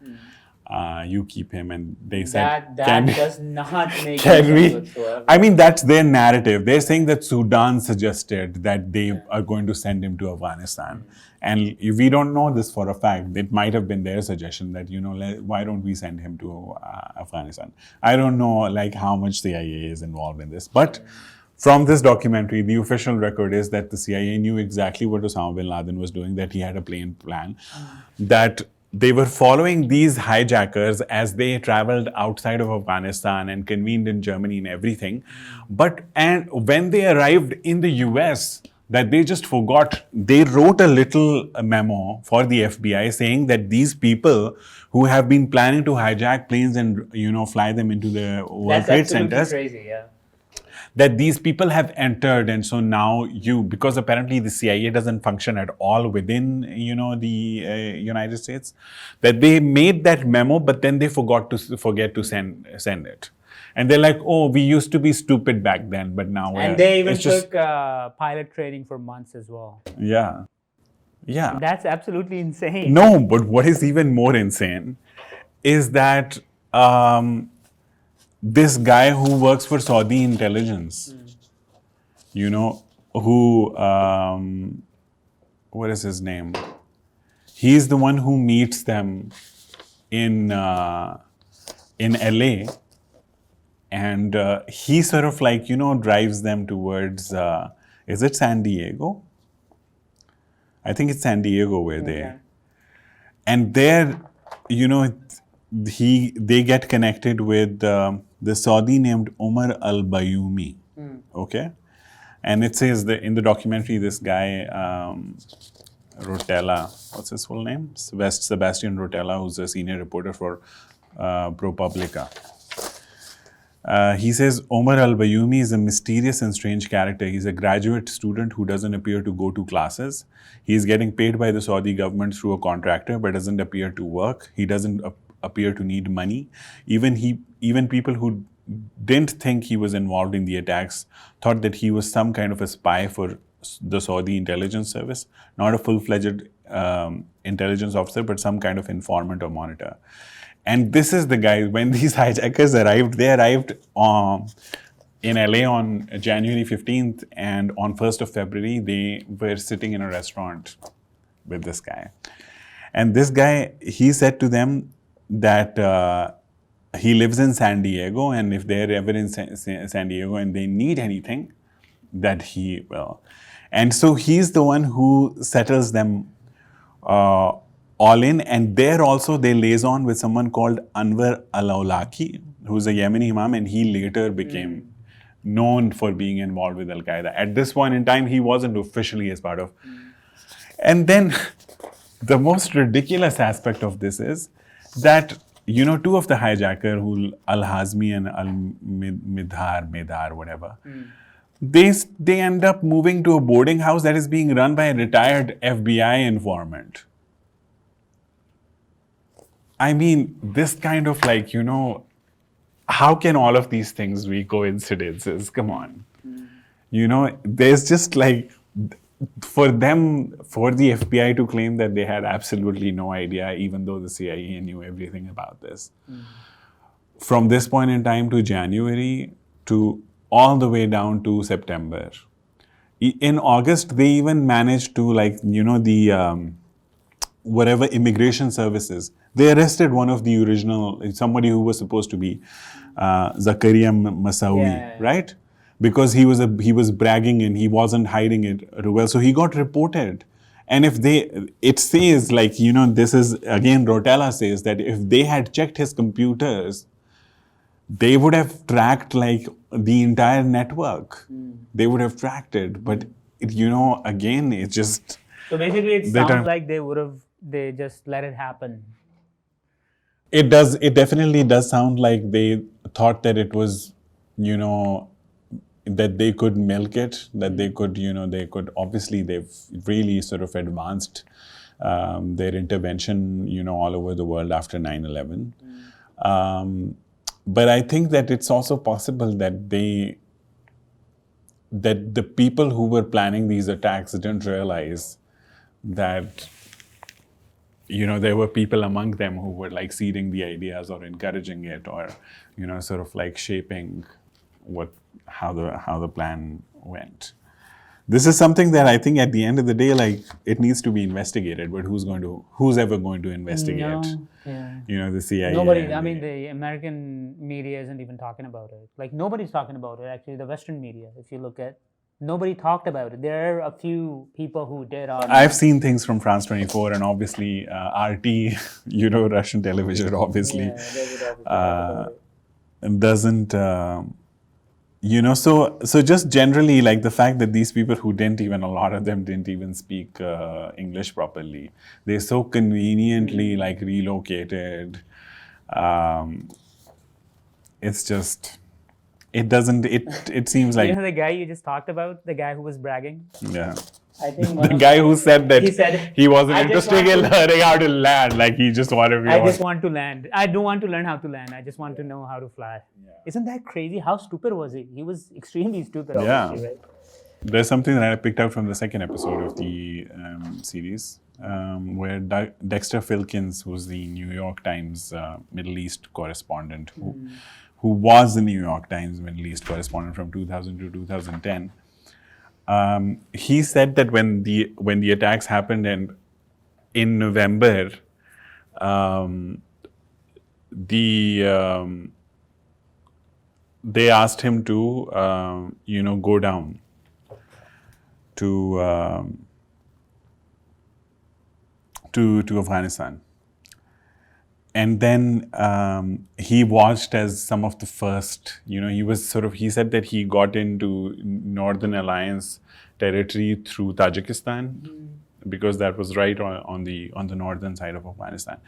You keep him. And they said, that does not make sense whatsoever. I mean, that's their narrative. They're saying that Sudan suggested that they are going to send him to Afghanistan. And we don't know this for a fact. It might have been their suggestion that, why don't we send him to Afghanistan? I don't know like how much CIA is involved in this. But from this documentary, the official record is that the CIA knew exactly what Osama bin Laden was doing, that he had a plain plan, that they were following these hijackers as they traveled outside of Afghanistan and convened in Germany and everything. And when they arrived in the US, that they just forgot, they wrote a little memo for the FBI saying that these people who have been planning to hijack planes and, fly them into the World Trade Centers. That's crazy, yeah. that these people have entered, and so now because apparently the CIA doesn't function at all within, the United States, that they made that memo, but then they forget to send it. And they're like, oh, we used to be stupid back then, but now And they even took pilot training for months as well. Yeah. Yeah. That's absolutely insane. No, but what is even more insane is that this guy who works for Saudi intelligence, who, what is his name? He's the one who meets them in LA, and he sort of like, drives them towards, is it San Diego? I think it's San Diego where and there, they get connected with the Saudi named Omar al-Bayoumi. Okay. And it says that in the documentary, this guy, Rotella, what's his full name? Sebastian Rotella, who's a senior reporter for ProPublica. He says Omar al-Bayoumi is a mysterious and strange character. He's a graduate student who doesn't appear to go to classes. He's getting paid by the Saudi government through a contractor, but doesn't appear to work. He doesn't appear to need money. Even people who didn't think he was involved in the attacks thought that he was some kind of a spy for the Saudi intelligence service, not a full-fledged intelligence officer, but some kind of informant or monitor. And this is the guy, when these hijackers arrived, they arrived in LA on January 15th, and on 1st of February, they were sitting in a restaurant with this guy. And this guy, he said to them that he lives in San Diego, and if they're ever in San Diego and they need anything, that he will. And so he's the one who settles them all in, and there also they liaison with someone called Anwar al-Awlaki, who's a Yemeni imam, and he later became known for being involved with Al-Qaeda. At this point in time, he wasn't officially as part of. And then the most ridiculous aspect of this is that, two of the hijacker, who Al-Hazmi and Al-Midhar, whatever, they end up moving to a boarding house that is being run by a retired FBI informant. I mean, this kind of like, how can all of these things be coincidences? Come on. There's just like, for them, for the FBI to claim that they had absolutely no idea, even though the CIA knew everything about this. From this point in time to January to all the way down to September. In August, they even managed to the whatever immigration services, they arrested one of the original, somebody who was supposed to be Zakaria Masawi, right? Because he was bragging and he wasn't hiding it well. So he got reported. And it says this is, again, Rotella says that if they had checked his computers, they would have tracked the entire network. They would have tracked it. But, again, it's just... So basically it sounds like they just let it happen. It does. It definitely does sound like they thought that it was, that they could milk it, that they could, obviously they've really sort of advanced their intervention, all over the world after 9/11. But I think that it's also possible that the people who were planning these attacks didn't realize that there were people among them who were seeding the ideas or encouraging it, or sort of shaping how the plan went. This is something that I think at the end of the day, it needs to be investigated. But who's ever going to investigate? The CIA. Nobody. The American media isn't even talking about it. Nobody's talking about it. Actually, the Western media, if you look at. Nobody talked about it. There are a few people who did. I've seen things from France 24 and obviously RT, Russian television, obviously, doesn't, so just generally, the fact that these people who a lot of them didn't even speak English properly, they so conveniently relocated. It's just... it doesn't. It seems You like, know the guy you just talked about, the guy who was bragging. yeah. I think The guy who said that he said, he wasn't "I just interested in want to- learning how to land, like he just wanted to be I on. just want to land. I don't want to learn how to land. I just want to know how to fly." Isn't that crazy? How stupid was he? He was extremely stupid. Yeah. Obviously, right? There's something that I picked out from the second episode of the series, where Dexter Filkins, who's the New York Times Middle East correspondent, who was the New York Times Middle East correspondent from 2000 to 2010, he said that when the attacks happened and in November, they asked him to go down to Afghanistan. And then he watched as some of the first, he said that he got into Northern Alliance territory through Tajikistan, because that was right on the northern side of Afghanistan.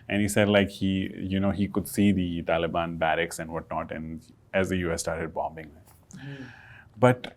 And he said like he could see the Taliban barracks and whatnot, and as the US started bombing them. But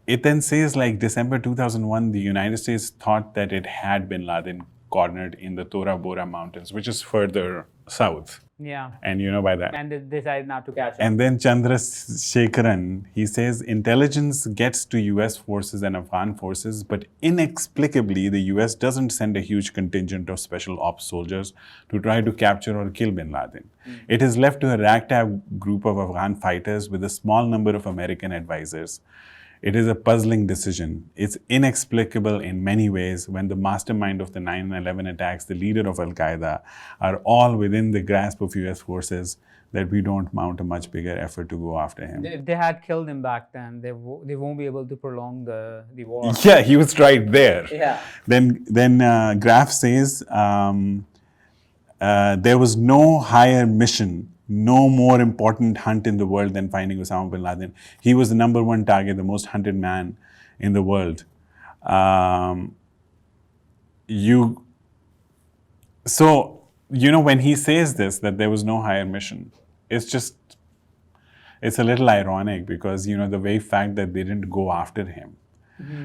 it then says like December 2001, the United States thought that it had bin Laden cornered in the Tora Bora Mountains, which is further south. Yeah. And by that. And they decided not to catch him. And then Chandrasekharan, he says, intelligence gets to US forces and Afghan forces, but inexplicably, the US doesn't send a huge contingent of special ops soldiers to try to capture or kill bin Laden. It is left to a ragtag group of Afghan fighters with a small number of American advisors. It is a puzzling decision. It's inexplicable in many ways when the mastermind of the 9/11 attacks, the leader of Al-Qaeda, are all within the grasp of US forces, that we don't mount a much bigger effort to go after him. If they had killed him back then, they won't be able to prolong the war. Yeah, he was right there. Yeah. Then Graf says there was no higher mission, no more important hunt in the world than finding Osama bin Laden. He was the number one target, the most hunted man in the world. When he says this, that there was no higher mission, it's a little ironic, because, the very fact that they didn't go after him.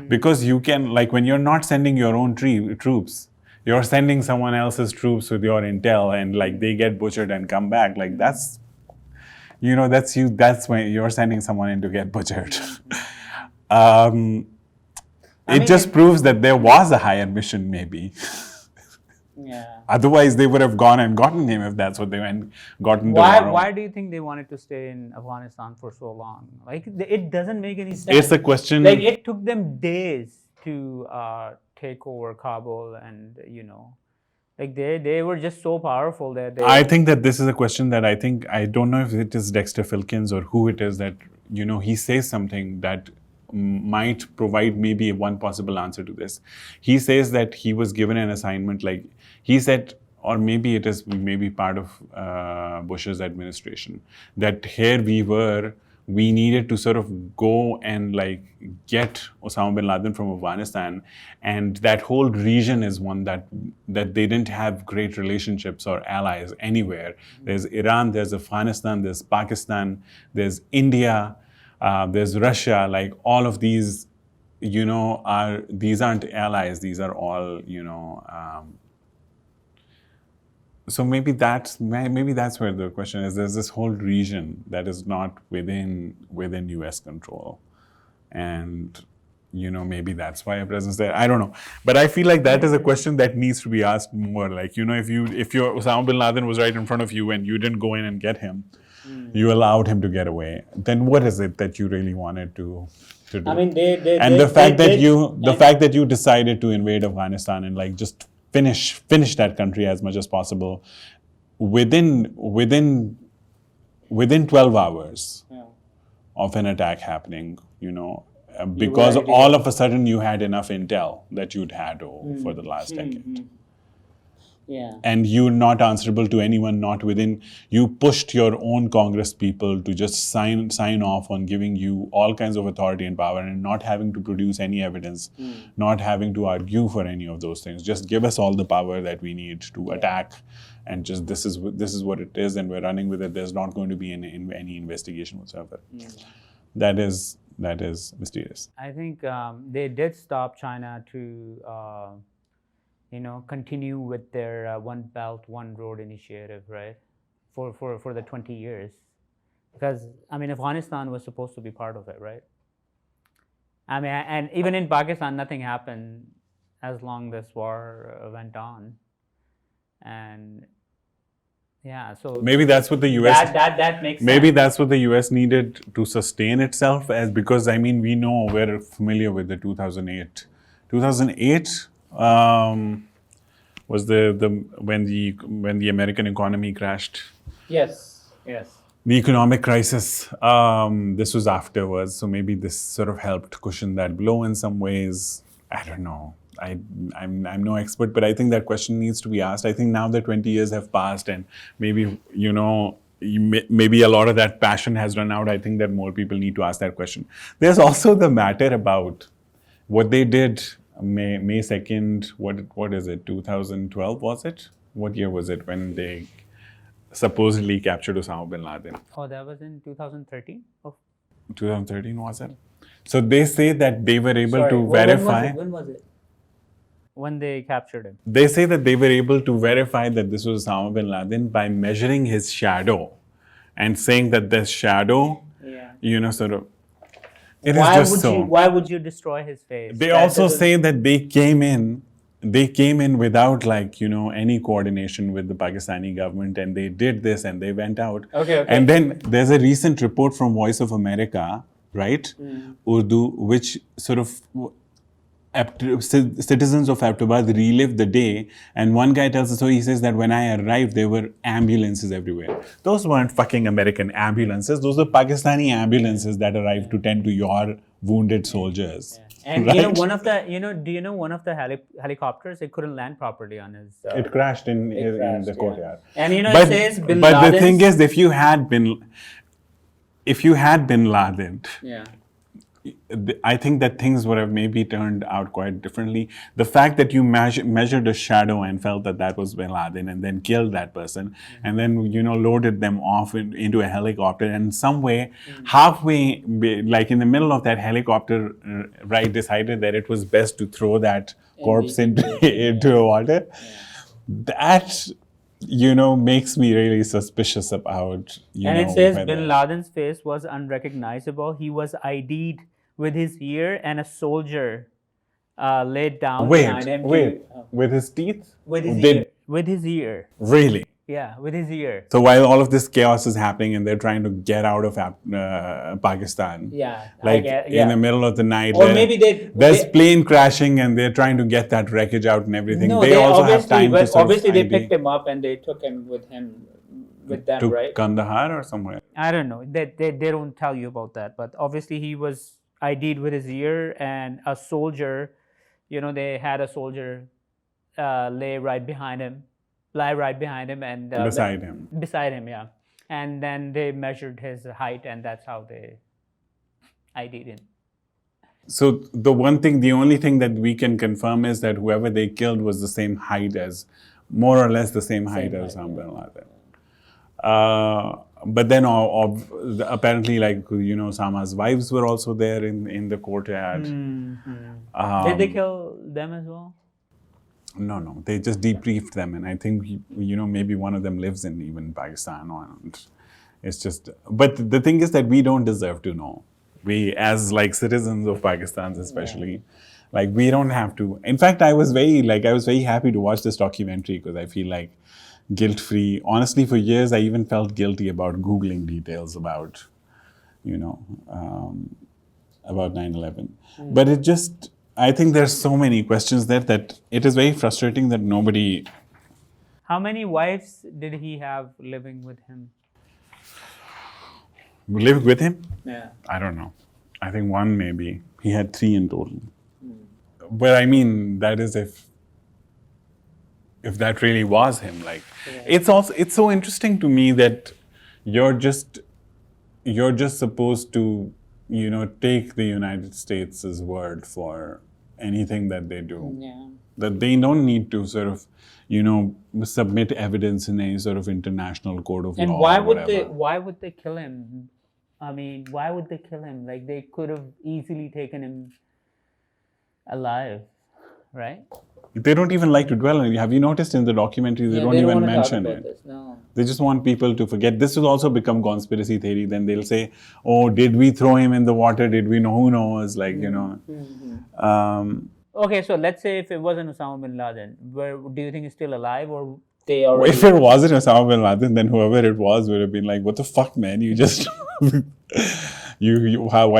Because you can, like, when you're not sending your own troops, you're sending someone else's troops with your intel, and like they get butchered and come back. Like that's you. That's when you're sending someone in to get butchered. It just proves that there was a higher mission, maybe. Yeah. Otherwise, they would have gone and gotten him if that's what they went gotten. Why do you think they wanted to stay in Afghanistan for so long? Like it doesn't make any sense. It's a question. Like it took them days to take over Kabul, and like they were just so powerful that they. I think that this is a question that I don't know if it is Dexter Filkins or who it is that he says something that might provide maybe one possible answer to this. He says that he was given an assignment, like he said, or maybe it is maybe part of Bush's administration, that here we needed to sort of go and like get Osama bin Laden from Afghanistan, and that whole region is one that they didn't have great relationships or allies anywhere. There's Iran, there's Afghanistan, there's Pakistan, there's India, there's Russia. Like all of these, these aren't allies. These are all, so maybe that's where the question is. There's this whole region that is not within US control, and maybe that's why a presence there. I don't know, but I feel like that is a question that needs to be asked more. Like if your Osama bin Laden was right in front of you and you didn't go in and get him, you allowed him to get away, then what is it that you really wanted to do? I mean, the fact that you decided to invade Afghanistan and like just finish that country as much as possible within 12 hours of an attack happening, because all of a sudden you had enough intel that you'd had for the last decade. Yeah. And you're not answerable to anyone, not within. You pushed your own Congress people to just sign off on giving you all kinds of authority and power and not having to produce any evidence, not having to argue for any of those things. Just give us all the power that we need to attack, and just this is what it is, and we're running with it. There's not going to be any investigation whatsoever. That is mysterious. I think they did stop China to continue with their One Belt, One Road initiative, right? For the 20 years. Because, I mean, Afghanistan was supposed to be part of it, right? I mean, and even in Pakistan, nothing happened as long this war went on. And yeah, so maybe that's what the US that makes maybe sense. that's what the US needed to sustain itself, as because I mean we're familiar with the 2008 was the when the American economy crashed. Yes. The economic crisis. This was afterwards, so maybe this sort of helped cushion that blow in some ways. I don't know. I'm no expert, but I think that question needs to be asked. I think now that 20 years have passed, and maybe maybe a lot of that passion has run out. I think that more people need to ask that question. There's also the matter about what they did May 2nd. What is it? 2012 was it? What year was it when they supposedly captured Osama bin Laden? Oh, that was in 2013? Oh. 2013 was it? So they say that they were able to verify. When was it? When they captured him. They say that they were able to verify that this was Osama bin Laden by measuring his shadow and saying that this shadow, sort of, it is just so. Why would you destroy his face? They also say that they came in without any coordination with the Pakistani government, and they did this and they went out. Okay. And then there's a recent report from Voice of America, right? Urdu, which sort of citizens of Abbottabad relived the day, and one guy tells us, so he says that when I arrived, there were ambulances everywhere. Those weren't fucking American ambulances. Those were Pakistani ambulances that arrived to tend to your wounded soldiers. And right? one of the, do you know one of the helicopters, it couldn't land properly on his. It crashed in the courtyard. And it says Bin But Laden's, the thing is, if you had Bin Laden, I think that things would have maybe turned out quite differently. The fact that you measured a shadow and felt that was Bin Laden, and then killed that person, and then loaded them off into a helicopter, and some way halfway, like in the middle of that helicopter ride, decided that it was best to throw that corpse into water. That makes me really suspicious about. And it says Bin Laden's face was unrecognizable. He was ID'd with his ear, and a soldier laid down behind him. With his teeth? With his ear. With his ear. Really? Yeah, with his ear. So while all of this chaos is happening and they're trying to get out of Pakistan, in the middle of the night, or maybe there's plane crashing and they're trying to get that wreckage out and everything. No, they also have time to obviously they picked him up and they took him with them, to right? Kandahar or somewhere. I don't know. They don't tell you about that, but obviously he was ID'd with his ear, and a soldier, they had a soldier lie right behind him, and beside him, yeah. And then they measured his height, and that's how they ID'd him. So the only thing that we can confirm is that whoever they killed was the same height as, more or less the same height as Osama bin Laden. But then apparently, Osama's wives were also there in the courtyard. Did they kill them as well? No. They just debriefed them, and I think maybe one of them lives in even Pakistan. And it's just. But the thing is that we don't deserve to know. We, as citizens of Pakistan, especially, we don't have to. In fact, I was very happy to watch this documentary, because I feel like guilt-free. Honestly, for years I even felt guilty about Googling details about, about 9/11. But it just, I think there's so many questions there that it is very frustrating that nobody. How many wives did he have living with him? Lived with him? Yeah. I don't know. I think one maybe. He had 3 in total. But I mean, that is if. if that really was him. Like, it's so interesting to me that you're just supposed to, take the United States' word for anything that they do. Yeah. That they don't need to sort of, submit evidence in any sort of international code of And law. why or would whatever. why would they kill him? I mean, why would they kill him? Like, they could have easily taken him alive, right? They don't even like to dwell on it. Have you noticed in the documentary they don't even wanna mention talk about it? this. No. They just want people to forget. This will also become conspiracy theory. Then they'll say, "Oh, did we throw him in the water? Did we know? Who knows?" Like, Okay, so let's say if it wasn't Osama bin Laden, do you think he's still alive, or they already? If it wasn't Osama bin Laden, then whoever it was would have been like, "What the fuck, man? You just why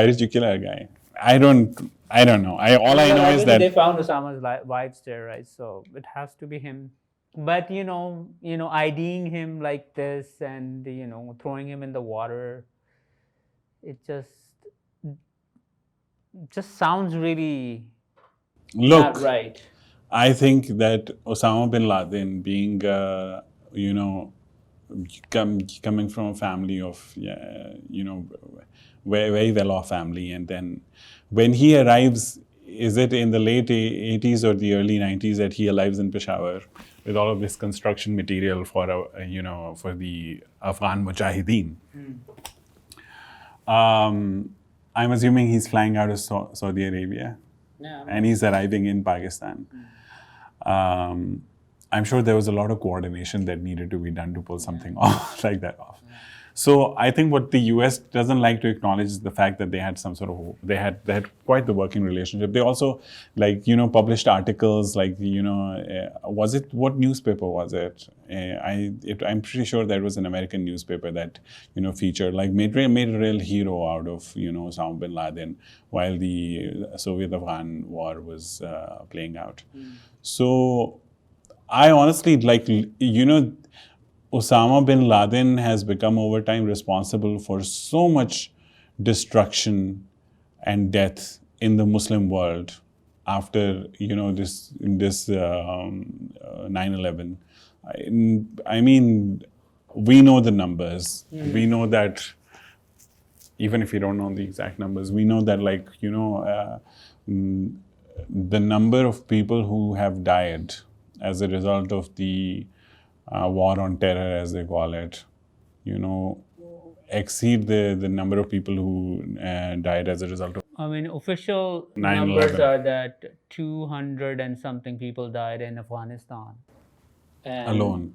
did you kill that guy?" I don't know. All I know is that they found Osama's wives there, right? So it has to be him. But IDing him like this and throwing him in the water, it just sounds really look. not right. I think that Osama bin Laden, being coming from a family of very well-off family, and then when he arrives, is it in the late 80s or the early 90s that he arrives in Peshawar with all of this construction material for for the Afghan Mujahideen? I'm assuming he's flying out of Saudi Arabia, and he's arriving in Pakistan. I'm sure there was a lot of coordination that needed to be done to pull something off like that off. So I think what the US doesn't like to acknowledge is the fact that they had they had quite the working relationship. They also published articles what newspaper was it? I'm pretty sure that was an American newspaper that featured made a real hero out of Osama bin Laden while the Soviet-Afghan war was playing out. So I honestly Osama bin Laden has become over time responsible for so much destruction and death in the Muslim world after this 9/11. I mean, we know the numbers. We know that even if you don't know the exact numbers, we know that the number of people who have died as a result of the war on terror, as they call it, exceed the number of people who died as a result of. I mean, official 9/11. numbers are that 200 and something people died in Afghanistan. Alone.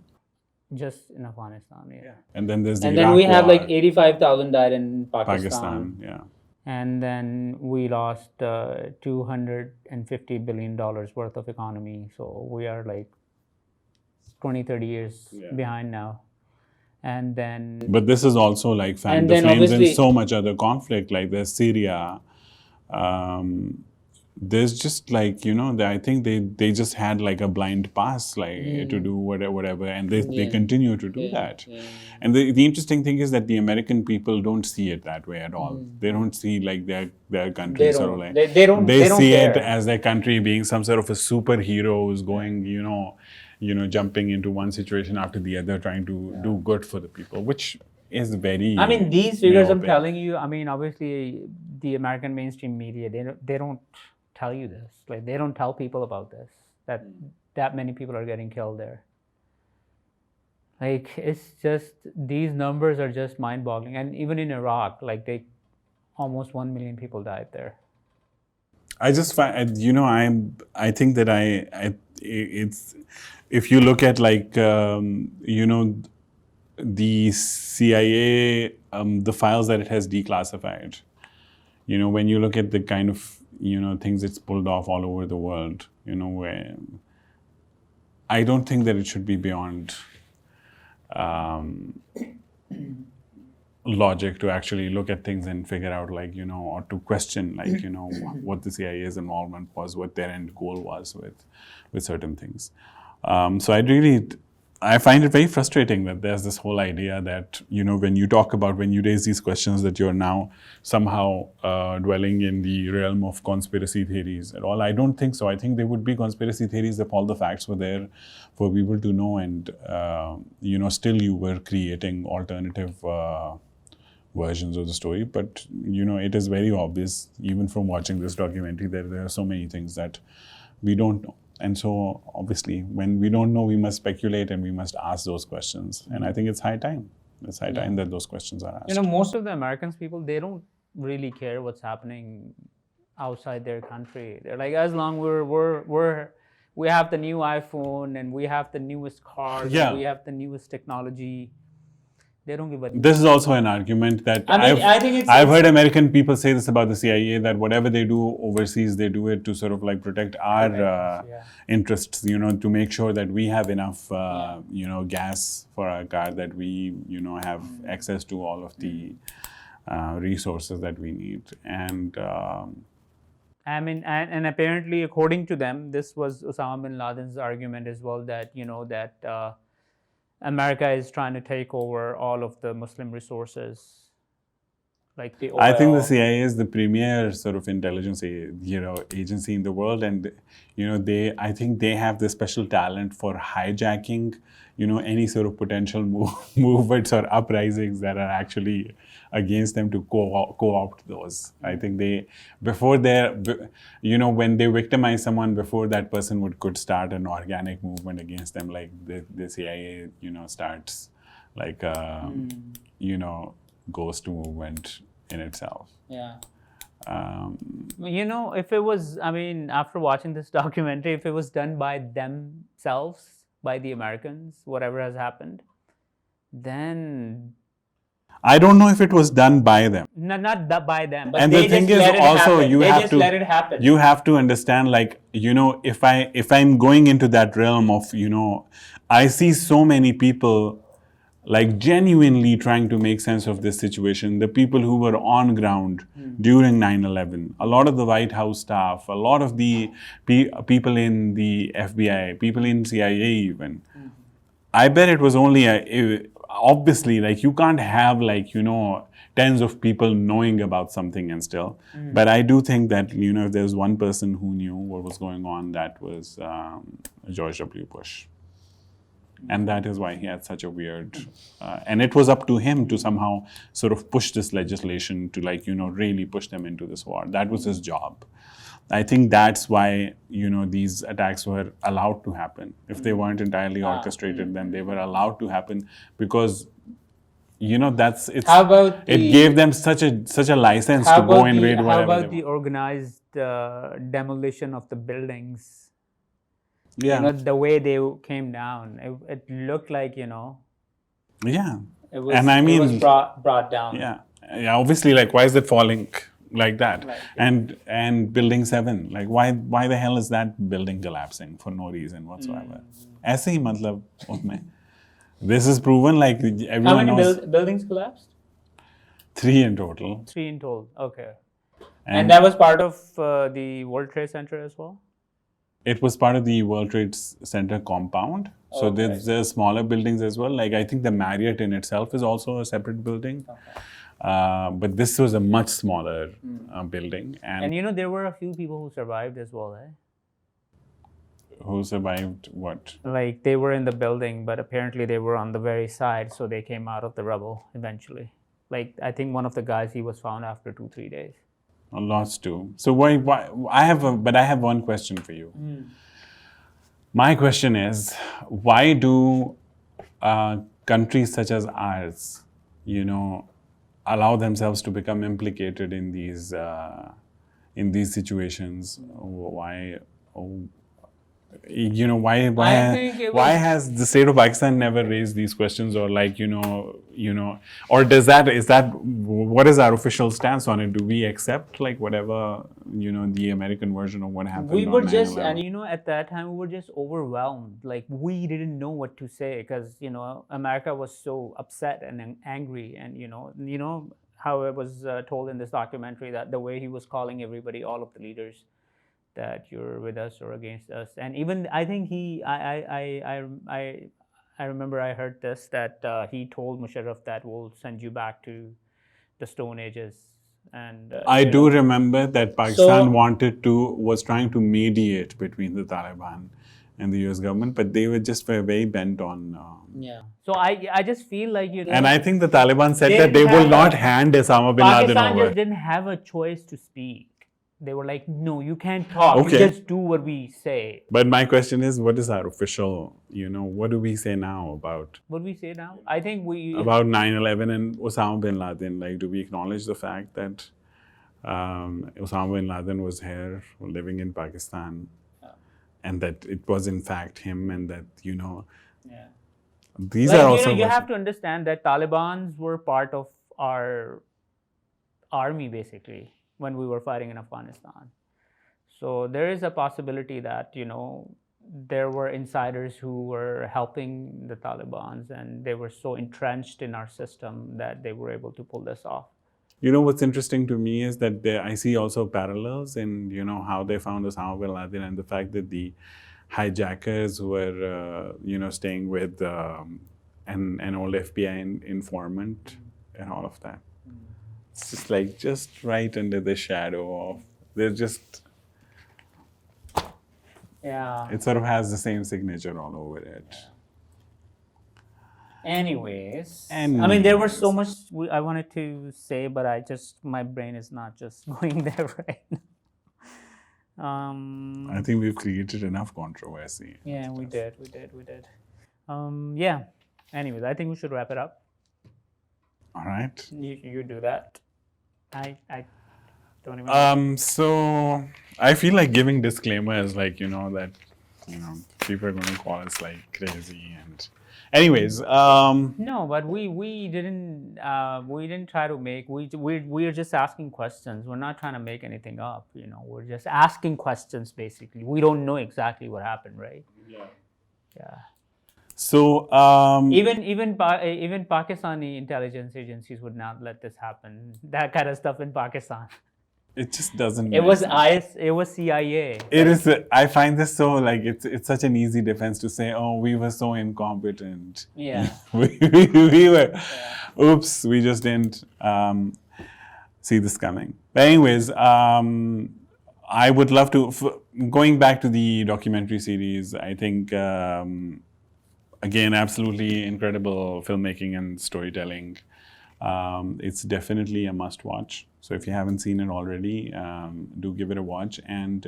Just in Afghanistan, yeah. And then there's the And Iraq then we have war. 85,000 died in Pakistan, yeah. And then we lost $250 billion worth of economy. So we are 20, 30 years behind now. And then. But this is also fan the flames in so much other conflict, like there's Syria. There's just I think they just had a blind pass to do whatever, and they continue to do that. Yeah. And the interesting thing is that the American people don't see it that way at all. They don't see their country they sort don't, of they don't see care. it as their country being some sort of a superhero who's going jumping into one situation after the other, trying to do good for the people, which is very. I mean, these figures I'm telling you. I mean, obviously, the American mainstream media they don't tell you this. They don't tell people about this. That many people are getting killed there. It's just these numbers are just mind-boggling. And even in Iraq, almost 1 million people died there. I just find I think that it's if you look at the CIA, the files that it has declassified, when you look at the kind of things it's pulled off all over the world, where I don't think that it should be beyond logic to actually look at things and figure out or to question what the CIA's involvement was, what their end goal was with certain things. So I really I find it very frustrating that there's this whole idea that, when you raise these questions, that you're now somehow dwelling in the realm of conspiracy theories at all. I don't think so. I think there would be conspiracy theories if all the facts were there for people to know, and, still you were creating alternative versions of the story. But, it is very obvious, even from watching this documentary, that there are so many things that we don't know. And so, obviously, when we don't know, we must speculate and we must ask those questions. And I think it's high time. It's high time that those questions are asked. Most of the Americans people, they don't really care what's happening outside their country. They're like, as long we have the new iPhone and we have the newest cars, and we have the newest technology. They don't give a. This is also an argument that I think I've heard American people say this about the CIA, that whatever they do overseas, they do it to sort of like protect our interests, to make sure that we have enough, gas for our car, that we, have access to all of the resources that we need. And and apparently, according to them, this was Osama bin Laden's argument as well, that that America is trying to take over all of the Muslim resources, like the oil. I think the CIA is the premier sort of intelligence, agency in the world, and I think they have the special talent for hijacking, any sort of potential movements or uprisings that are actually against them, to co-opt those. I think when they victimize someone, before that person could start an organic movement against them, like the CIA, starts like ghost movement in itself. Yeah. If it was, after watching this documentary, if it was done by themselves, by the Americans, whatever has happened, then I don't know if it was done by them. Not by them. But and the thing is, also you have to let it happen. You have to understand, like, if I'm going into that realm of, I see so many people like genuinely trying to make sense of this situation. The people who were on ground during 9/11, a lot of the White House staff, a lot of the people in the FBI, people in CIA even. I bet it was only obviously, like, you can't have, like, tens of people knowing about something and still. But I do think that, if there's one person who knew what was going on, that was George W. Bush. And that is why he had such a weird, and it was up to him to somehow sort of push this legislation to, like, really push them into this war. That was his job. I think that's why, these attacks were allowed to happen. If they weren't entirely orchestrated, then they were allowed to happen because, it gave them such a license to go invade whatever. How about the organized demolition of the buildings? Yeah. The way they came down, it looked like, Yeah. It was brought down. Yeah. Obviously, like, why is it falling like that? Right. And Building 7, like, why the hell is that building collapsing for no reason whatsoever? ऐसे ही मतलब उसमें. This is proven, like, everyone knows. How many buildings collapsed? 3 in total. 3 in total. Okay. And that was part of the World Trade Center as well? It was part of the World Trade Center compound. So there's smaller buildings as well. Like, I think the Marriott in itself is also a separate building. Okay. But this was a much smaller building. And there were a few people who survived as well, eh? Who survived what? Like, they were in the building, but apparently they were on the very side, so they came out of the rubble eventually. Like, I think one of the guys, he was found after 2-3 days. Lots too. So why I have one question for you. My question is, why do countries such as ours, allow themselves to become implicated in these situations? Why why has the state of Pakistan never raised these questions, or like, or what is our official stance on it? Do we accept, like, whatever, the American version of what happened? We were just, and at that time we were just overwhelmed. Like, we didn't know what to say because, America was so upset and angry, and how it was told in this documentary, that the way he was calling everybody, all of the leaders, that you're with us or against us. And even I think I remember I heard this that he told Musharraf that we'll send you back to the Stone Ages, and I you do know, remember that Pakistan was trying to mediate between the Taliban and the US government, but they were just very bent on. yeah. So I just feel like And I think the Taliban said They that they didn't will have not a- hand Osama bin Laden Pakistan over. just didn't have a choice to speak. They were like, no, you can't talk. Okay. You just do what we say. But my question is, what is our official, what do we say now about What we say now? I think we 9/11 and Osama bin Laden? Like, do we acknowledge the fact that Osama bin Laden was here living in Pakistan, and that it was in fact him, and that yeah. these Like, are also you have to understand that Talibans were part of our army basically when we were fighting in Afghanistan. So there is a possibility that there were insiders who were helping the Talibans, and they were so entrenched in our system that they were able to pull this off. What's interesting to me is that I see also parallels in how they found Osama bin Laden, and the fact that the hijackers were staying with an old FBI informant and all of that. It's just like right under the shadow of, they're just, Yeah. it sort of has the same signature all over it. Anyways, I mean, there was so much I wanted to say, but my brain is not just going there right now. I think we've created enough controversy. Yeah, we did. Yeah. Anyways, I think we should wrap it up. All right. You do that. I don't even. So I feel like giving disclaimers, like that people are going to call us like crazy, and anyways. No, but we didn't try to make. We're just asking questions. We're not trying to make anything up. We're just asking questions basically. We don't know exactly what happened, right? Yeah. So Even Pakistani intelligence agencies would not let this happen. That kind of stuff in Pakistan. It just doesn't. It was IS. It was CIA. It is. I find this so like it's such an easy defense to say, oh, we were so incompetent. Yeah. we were. Yeah. Oops, we just didn't see this coming. But anyways, I would love to. Going back to the documentary series, I think. Again, absolutely incredible filmmaking and storytelling. It's definitely a must-watch. So if you haven't seen it already, do give it a watch, and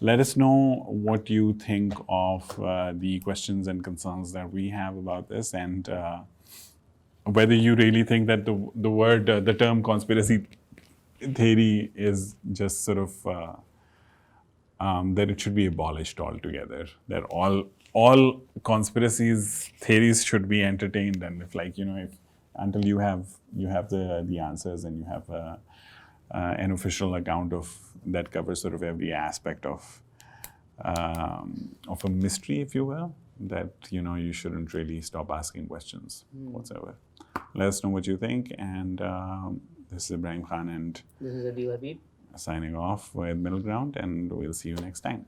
let us know what you think of the questions and concerns that we have about this, and whether you really think that the term conspiracy theory is just sort of that it should be abolished altogether. That all conspiracies theories should be entertained, and if until you have the answers, and you have an official account of that covers sort of every aspect of a mystery, if you will, that you shouldn't really stop asking questions whatsoever. Let us know what you think, and this is Ibrahim Khan, and this is Adil Habib signing off with Middle Ground, and we'll see you next time.